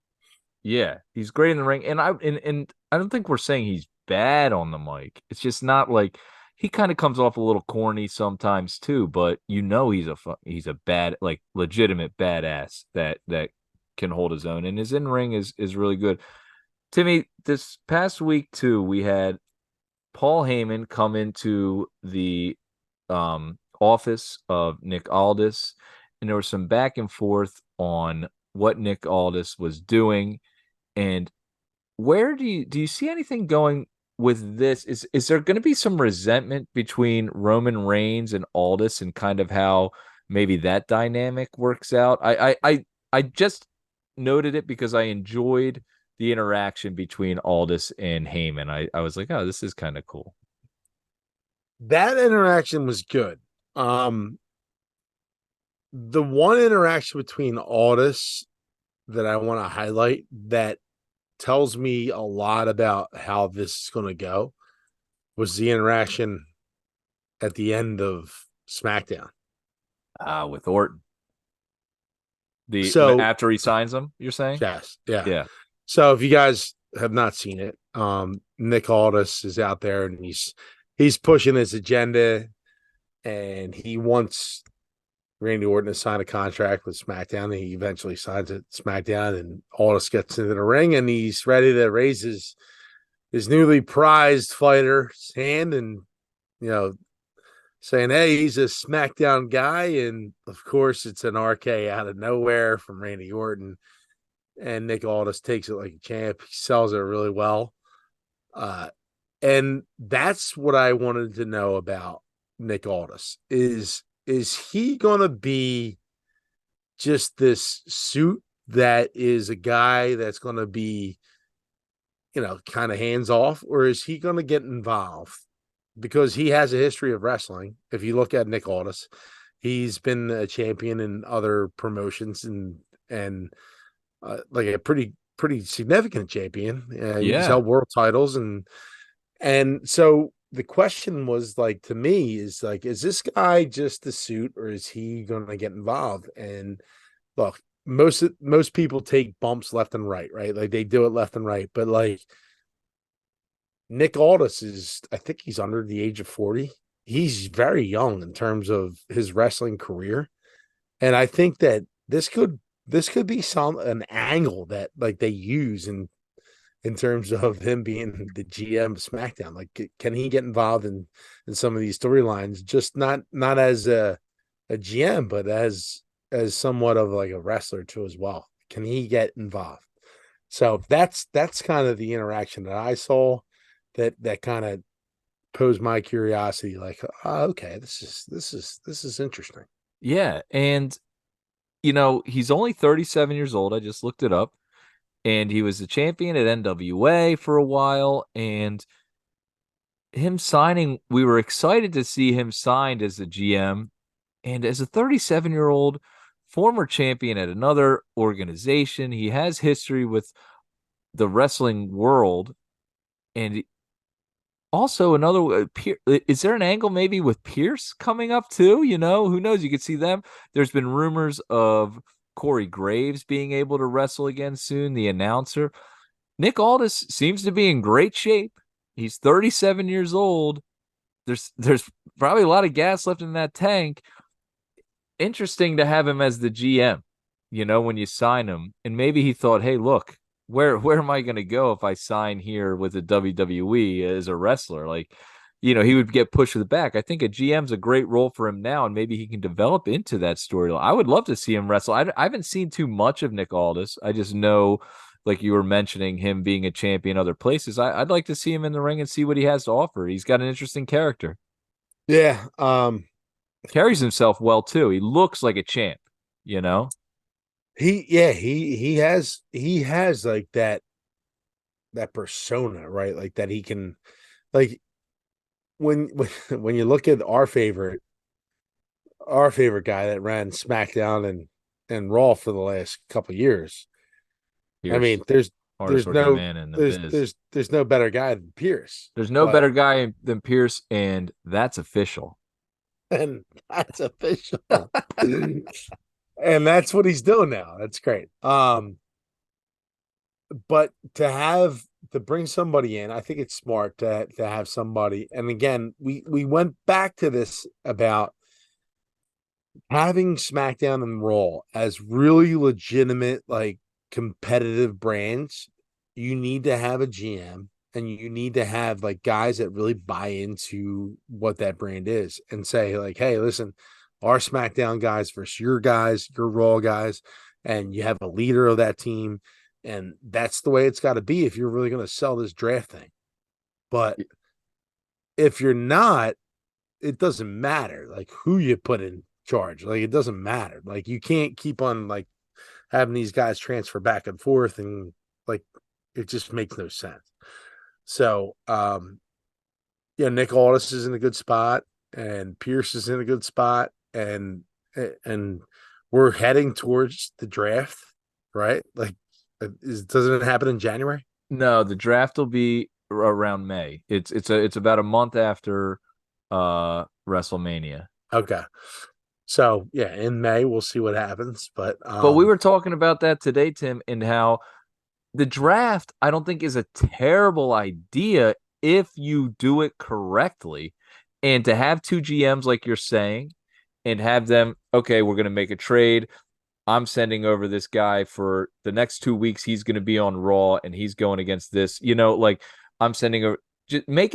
Yeah, he's great in the ring, and I don't think we're saying he's bad on the mic. It's just not like, he kind of comes off a little corny sometimes too. But he's a bad, like, legitimate badass that can hold his own, and his in ring is really good. Timmy, this past week too, we had Paul Heyman come into the office of Nick Aldis, and there was some back and forth on what Nick Aldis was doing. And where do you see anything going with this, is there going to be some resentment between Roman Reigns and Aldis, and kind of how maybe that dynamic works out? I just noted it because I enjoyed the interaction between Aldis and Heyman. I was like, oh, this is kind of cool. That interaction was good. The one interaction between Aldis that I want to highlight that tells me a lot about how this is going to go was the interaction at the end of SmackDown. With Orton. So after he signs them, you're saying? yes, yeah. Yeah. So if you guys have not seen it, Nick Aldis is out there and he's pushing his agenda, and he wants Randy Orton to sign a contract with SmackDown, and he eventually signs it SmackDown, and Aldis gets into the ring and he's ready to raise his newly prized fighter's hand and, you know, saying, hey, he's a SmackDown guy. And of course, it's an RK out of nowhere from Randy Orton. And Nick Aldis takes it like a champ. He sells it really well. And that's what I wanted to know about Nick Aldis. Is he going to be just this suit that is a guy that's going to be, you know, kind of hands off, or is he going to get involved? Because he has a history of wrestling. If you look at Nick Aldis, he's been a champion in other promotions and like a pretty significant champion. He's held world titles, and so the question was, like, to me, is like, is this guy just a suit, or is he going to get involved? And look, most people take bumps left and right? Like they do it left and right, but like Nick Aldis is, I think he's under the age of 40. He's very young in terms of his wrestling career. And I think that this could be an angle that like they use in terms of him being the GM of SmackDown. Like, can he get involved in some of these storylines? Just not as a GM, but as somewhat of like a wrestler too as well. Can he get involved? So that's kind of the interaction that I saw that kind of posed my curiosity. Like, oh, okay, this is interesting. Yeah, and you know, he's only 37 years old. I just looked it up. And he was the champion at NWA for a while. And him signing, we were excited to see him signed as a GM. And as a 37-year-old former champion at another organization, he has history with the wrestling world. And also another, is there an angle maybe with Pierce coming up too? You know, who knows? You could see them. There's been rumors of Corey Graves being able to wrestle again soon, the announcer. Nick Aldis seems to be in great shape. He's 37 years old. There's probably a lot of gas left in that tank. Interesting to have him as the GM, you know, when you sign him. And maybe he thought, hey, look, where am I going to go if I sign here with the WWE as a wrestler? Like, you know, he would get pushed to the back. I think a GM's a great role for him now, and maybe he can develop into that storyline. I would love to see him wrestle. I haven't seen too much of Nick Aldis. I just know, like you were mentioning, him being a champion other places. I'd like to see him in the ring and see what he has to offer. He's got an interesting character. Yeah. Carries himself well, too. He looks like a champ, you know? He has like that persona, right? Like that he can, like, when you look at our favorite guy that ran SmackDown and Raw for the last couple of years. Pierce. I mean, there's no man in the biz. There's no better guy than Pierce. There's no better guy than Pierce, and that's official. And that's official. And that's what he's doing now. That's great. But to bring somebody in, I think it's smart to have somebody. And again, we went back to this about having SmackDown and Raw as really legitimate, like, competitive brands. You need to have a GM, and you need to have like guys that really buy into what that brand is and say, like, hey, listen, our SmackDown guys versus your guys, your Raw guys, and you have a leader of that team. And that's the way it's got to be if you're really going to sell this draft thing. But if you're not, it doesn't matter like who you put in charge. Like it doesn't matter. Like you can't keep on like having these guys transfer back and forth, and like it just makes no sense. So Nick Aldis is in a good spot, and Pierce is in a good spot, and we're heading towards the draft, right? Like, doesn't it happen in January? No, the draft will be around May. It's about a month after WrestleMania. Okay. So yeah, in May we'll see what happens. But we were talking about that today, Tim, and how the draft I don't think is a terrible idea if you do it correctly. And to have two GMs like you're saying, and have them, okay, we're going to make a trade. I'm sending over this guy for the next 2 weeks. He's going to be on Raw and he's going against this, like I'm sending over, just make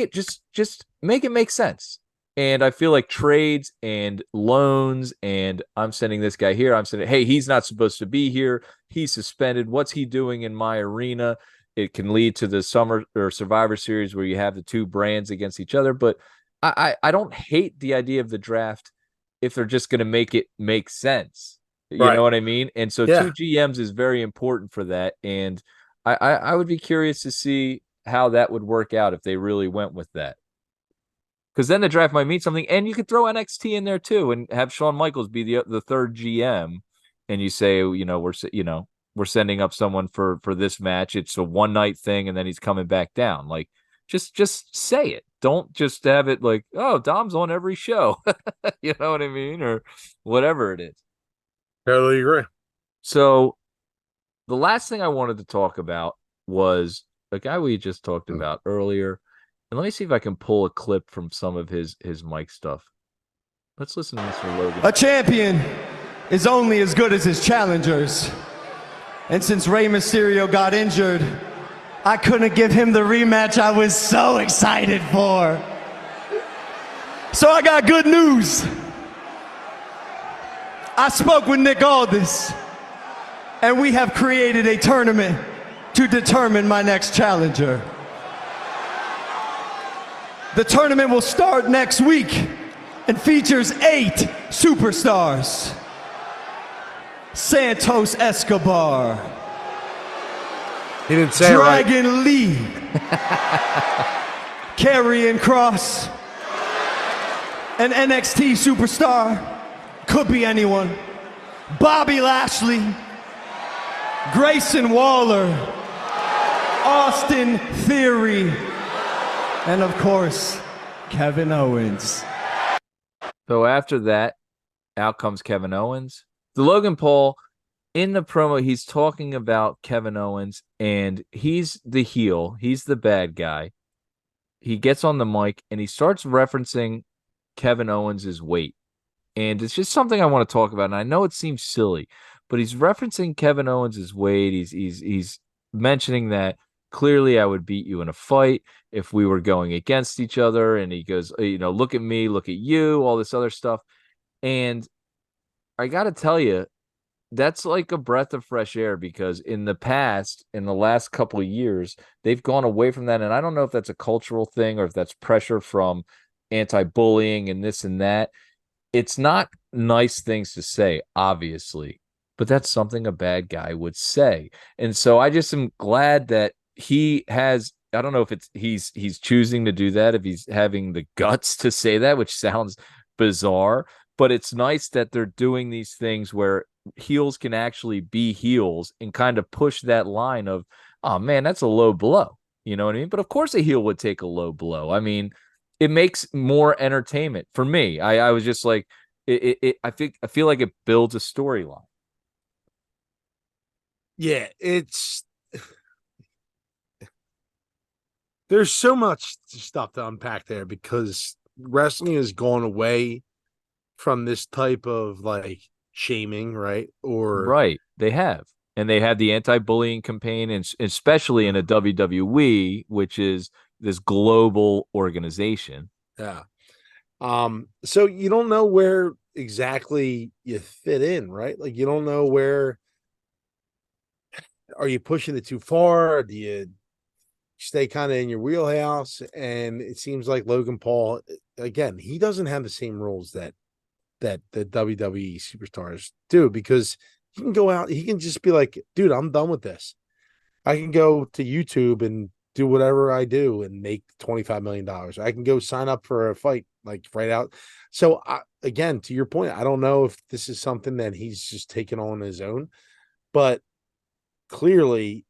it make sense. And I feel like trades and loans, and I'm sending this guy here. I'm sending, hey, he's not supposed to be here. He's suspended. What's he doing in my arena? It can lead to the Summer or Survivor Series where you have the two brands against each other. But I don't hate the idea of the draft if they're just going to make it make sense. You know what I mean? And so two GMs is very important for that. And I would be curious to see how that would work out if they really went with that. Because then the draft might mean something. And you could throw NXT in there too and have Shawn Michaels be the third GM. And you say, we're sending up someone for this match. It's a one night thing, and then he's coming back down. Like, just say it. Don't just have it like, oh, Dom's on every show. You know what I mean? Or whatever it is. Totally agree. So the last thing I wanted to talk about was a guy we just talked about earlier. And let me see if I can pull a clip from some of his mic stuff. Let's listen to Mr. Logan. A champion is only as good as his challengers. And since Rey Mysterio got injured, I couldn't give him the rematch I was so excited for. So I got good news. I spoke with Nick Aldis, and we have created a tournament to determine my next challenger. The tournament will start next week and features 8 superstars. Santos Escobar. He didn't say Dragon it right. Lee. Karrion Kross. An NXT superstar. Could be anyone. Bobby Lashley. Grayson Waller. Austin Theory. And of course, Kevin Owens. So after that, out comes Kevin Owens. The Logan Paul, in the promo, he's talking about Kevin Owens, and he's the heel. He's the bad guy. He gets on the mic, and he starts referencing Kevin Owens' weight. And it's just something I want to talk about. And I know it seems silly, but he's referencing Kevin Owens' weight. He's mentioning that clearly I would beat you in a fight if we were going against each other. And he goes, look at me, look at you, all this other stuff. And I got to tell you, that's like a breath of fresh air, because in the past, in the last couple of years, they've gone away from that. And I don't know if that's a cultural thing or if that's pressure from anti-bullying and this and that. It's not nice things to say, obviously, but that's something a bad guy would say. And so I just am glad that he has, I don't know if he's choosing to do that, if he's having the guts to say that, which sounds bizarre, but it's nice that they're doing these things where heels can actually be heels and kind of push that line of, oh man, that's a low blow. You know what I mean? But of course a heel would take a low blow. I mean, it makes more entertainment for me. I was just like, I feel like it builds a storyline. Yeah, there's so much stuff to unpack there, because wrestling has gone away from this type of like shaming, right? Right. They have. And they had the anti-bullying campaign, and especially in a WWE, which is this global organization. Yeah. So you don't know where exactly you fit in, right? Like you don't know where, are you pushing it too far? Do you stay kind of in your wheelhouse. And it seems like Logan Paul, again, he doesn't have the same rules that the WWE superstars do, because he can go out, he can just be like, dude, I'm done with this. I can go to YouTube and do whatever I do and make $25 million. I can go sign up for a fight, like right out. So again, to your point, I don't know if this is something that he's just taken on his own, but clearly,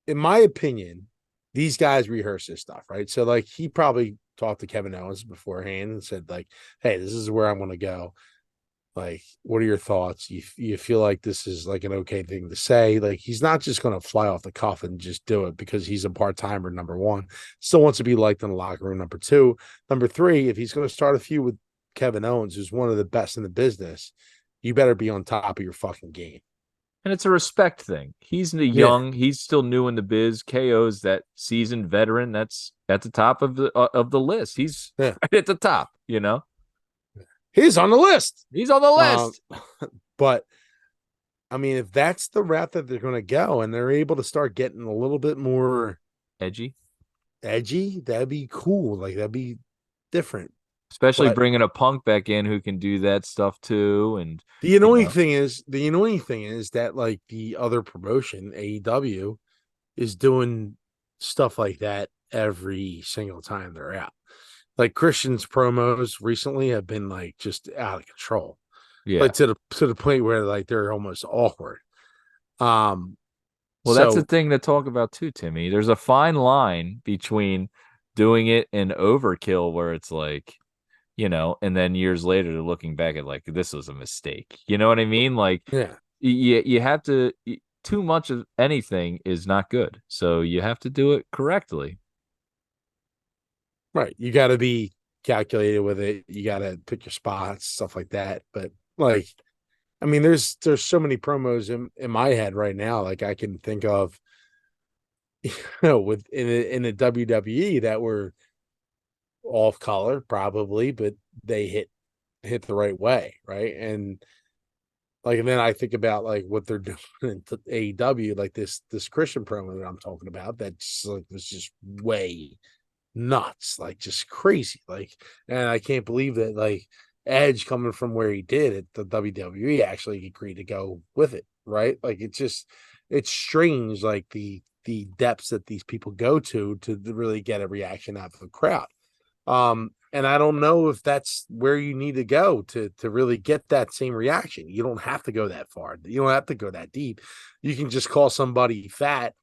in my opinion, these guys rehearse this stuff, right? So like he probably talked to Kevin Owens beforehand and said like, hey, this is where I'm going to go. Like, what are your thoughts? You feel like this is like an okay thing to say? Like, he's not just going to fly off the cuff and just do it because he's a part-timer, number one. Still wants to be liked in the locker room, number two. Number three, if he's going to start a feud with Kevin Owens, who's one of the best in the business, you better be on top of your fucking game. And it's a respect thing. He's young. He's still new in the biz. KO's that seasoned veteran. That's at the top of the list. He's right at the top, you know? He's on the list. He's on the list. But I mean, if that's the route that they're going to go and they're able to start getting a little bit more edgy, that'd be cool. Like, that'd be different. Especially bringing a Punk back in who can do that stuff too. And the annoying thing is that like the other promotion, AEW, is doing stuff like that every single time they're out. Like Christian's promos recently have been like just out of control. Yeah. Like to the point where like they're almost awkward. Well, that's the thing to talk about too, Timmy. There's a fine line between doing it and overkill where it's like, you know, and then years later they're looking back at like, this was a mistake. You know what I mean? Like, yeah, you have to, too much of anything is not good. So you have to do it correctly. Right. You got to be calculated with it. You got to pick your spots, stuff like that. But like, I mean, there's so many promos in my head right now. Like I can think of, you know, with in the WWE that were off color probably, but they hit the right way. Right. And like, and then I think about like what they're doing in AEW, like this Christian promo that I'm talking about. That's like, was just way nuts, like just crazy. Like, and I can't believe that like Edge coming from where he did at the WWE actually agreed to go with it, right? Like it's strange, like the depths that these people go to really get a reaction out of the crowd. And I don't know if that's where you need to go to really get that same reaction. You don't have to go that far. You don't have to go that deep. You can just call somebody fat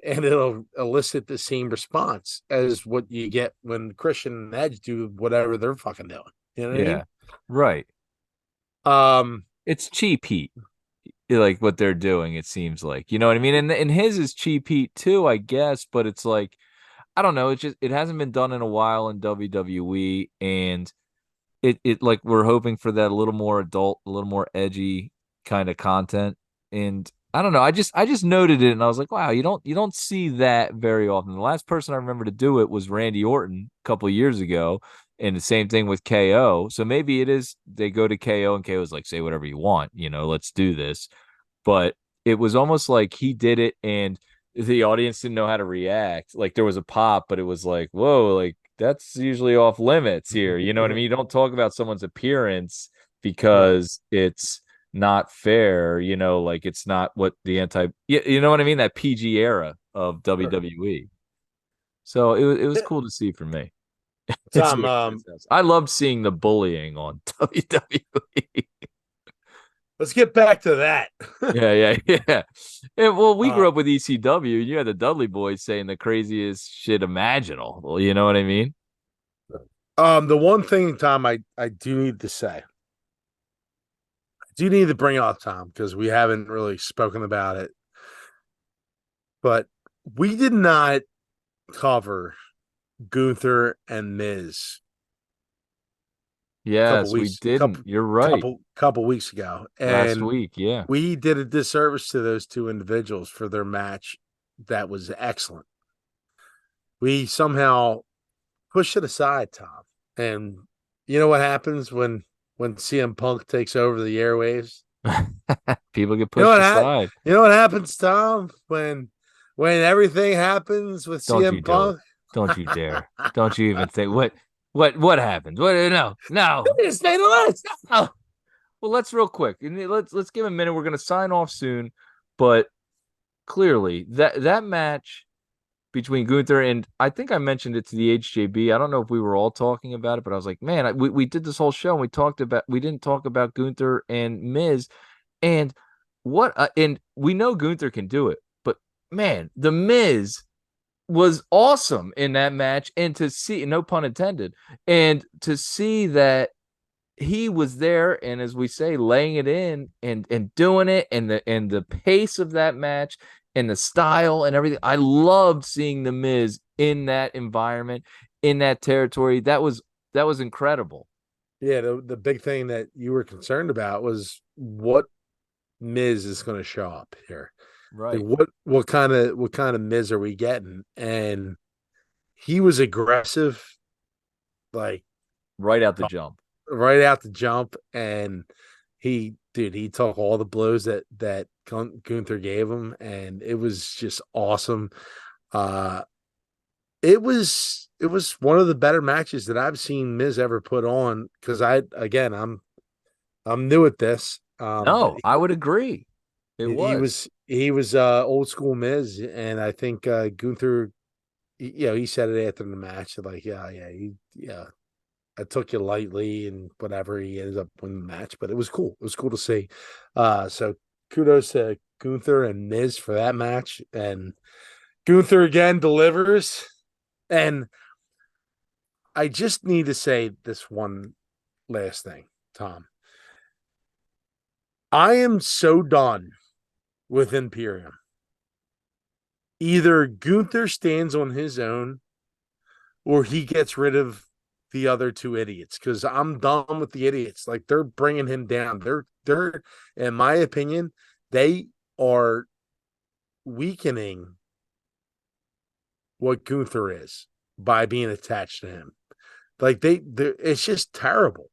and it'll elicit the same response as what you get when Christian and Edge do whatever they're fucking doing. You know what I mean? Right. It's cheap heat, like what they're doing. It seems like, you know what I mean. And his is cheap heat too, I guess. But it's like, I don't know. It's just it hasn't been done in a while in WWE, and it like we're hoping for that a little more adult, a little more edgy kind of content. And I don't know. I just noted it and I was like, wow, you don't see that very often. The last person I remember to do it was Randy Orton a couple of years ago, and the same thing with KO. So maybe it is they go to KO and KO's like, say whatever you want, you know, let's do this. But it was almost like he did it and the audience didn't know how to react. Like there was a pop, but it was like, whoa, like that's usually off limits here. You know what I mean? You don't talk about someone's appearance because it's not fair, you know, like it's not what the you know what I mean, that PG era of WWE. So it was cool to see for me. Tom, I loved seeing the bullying on WWE. Let's get back to that. Yeah. Well, we grew up with ECW, and you had the Dudley Boys saying the craziest shit imaginable. You know what I mean? The one thing, Tom, I do need to say. Do need to bring up, Tom, because we haven't really spoken about it. But we did not cover Gunther and Miz. Yes, we didn't. You're right. Couple weeks ago. And last week, yeah. We did a disservice to those two individuals for their match that was excellent. We somehow pushed it aside, Tom. And you know what happens when CM Punk takes over the airwaves? People get pushed aside. You know what happens, Tom, when when everything happens with Don't CM you do it. Punk. Don't you dare. Don't you even think what happened? What no. Just made a list. No. Well, let's real quick. Let's give a minute. We're gonna sign off soon, but clearly that match between Gunther and I think I mentioned it to the HJB. I don't know if we were all talking about it, but I was like, man, we did this whole show and we didn't talk about Gunther and Miz and and we know Gunther can do it, but man, the Miz was awesome in that match, and to see, no pun intended, and to see that he was there and, as we say, laying it in and doing it, and the pace of that match and the style and everything. I loved seeing the Miz in that environment, in that territory. That was incredible. Yeah, the big thing that you were concerned about was what Miz is going to show up here. Right. Like what kind of Miz are we getting? And he was aggressive, like right out the jump. And he took all the blows that Gunther gave him, and it was just awesome. It was one of the better matches that I've seen Miz ever put on, because I'm new at this. No, I would agree. He was old school Miz, and I think Gunther, he said it after the match, like, I took you lightly and whatever. He ended up winning the match, but it was cool. It was cool to see. So kudos to Gunther and Miz for that match, and Gunther again delivers. And I just need to say this one last thing, Tom. I am so done with Imperium. Either Gunther stands on his own or he gets rid of the other two idiots, because I'm done with the idiots. Like, they're bringing him down. They're, in my opinion, they are weakening what Gunther is by being attached to him. Like, it's just terrible.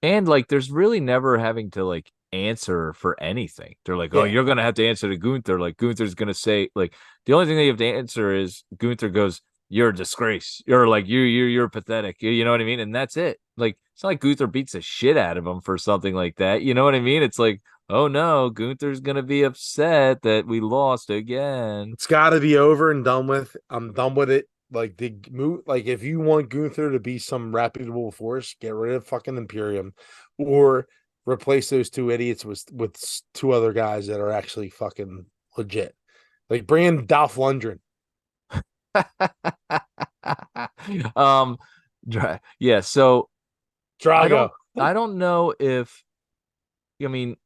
And like, there's really never having to like answer for anything. They're like, oh, you're gonna have to answer to Gunther. Like, Gunther's gonna say, like, the only thing that you have to answer is Gunther goes, "You're a disgrace. You're like you're pathetic." You know what I mean? And that's it. Like, it's not like Gunther beats the shit out of him for something like that. You know what I mean? It's like, oh no, Gunther's gonna be upset that we lost again. It's got to be over and done with. I'm done with it. Like, if you want Gunther to be some reputable force, get rid of fucking Imperium, or replace those two idiots with two other guys that are actually fucking legit. Like, bring in Dolph Lundgren. Yeah, so Drago. I don't know if, I mean,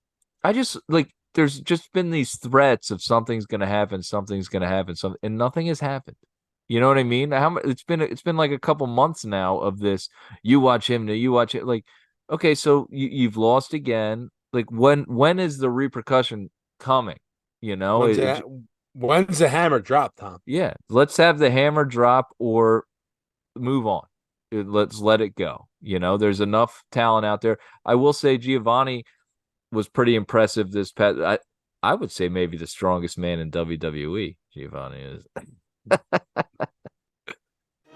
I just like, there's just been these threats of something's gonna happen, and nothing has happened. You know what I mean? It's been like a couple months now of this. You watch him, you watch it. Like, okay, so you've lost again. Like, when is the repercussion coming? You know, when's the hammer drop, Tom? Yeah, let's have the hammer drop or move on. Let's let it go. You know, there's enough talent out there. I will say Giovanni was pretty impressive this past. I would say maybe the strongest man in WWE. Giovanni is.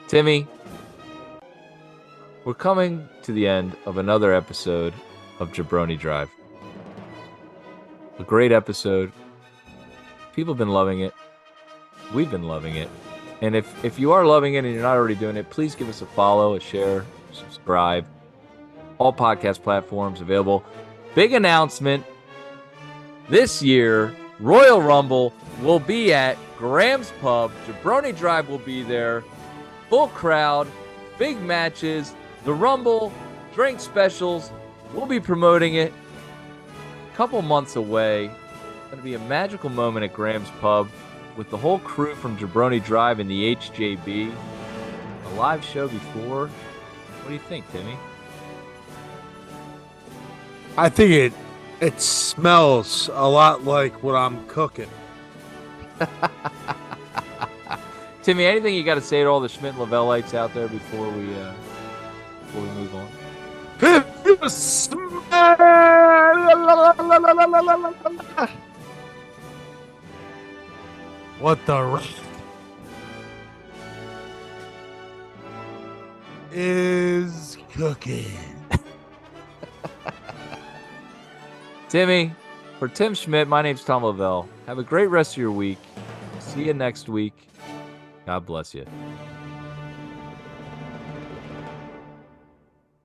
Timmy, we're coming to the end of another episode of Jabroni Drive. A great episode. People have been loving it. We've been loving it. And if you are loving it and you're not already doing it, please give us a follow, a share, subscribe. All podcast platforms available. Big announcement. This year, Royal Rumble will be at Graham's Pub. Jabroni Drive will be there. Full crowd, big matches, the Rumble, drink specials. We'll be promoting it. A couple months away. It's going to be a magical moment at Graham's Pub with the whole crew from Jabroni Drive and the HJB. A live show before. What do you think, Timmy? I think it smells a lot like what I'm cooking. Timmy, anything you got to say to all the Schmidt and Lavellites out there before we move on? what the Rock is cooking. Timmy, for Tim Schmidt, my name's Tom Lavelle. Have a great rest of your week. See you next week. God bless you.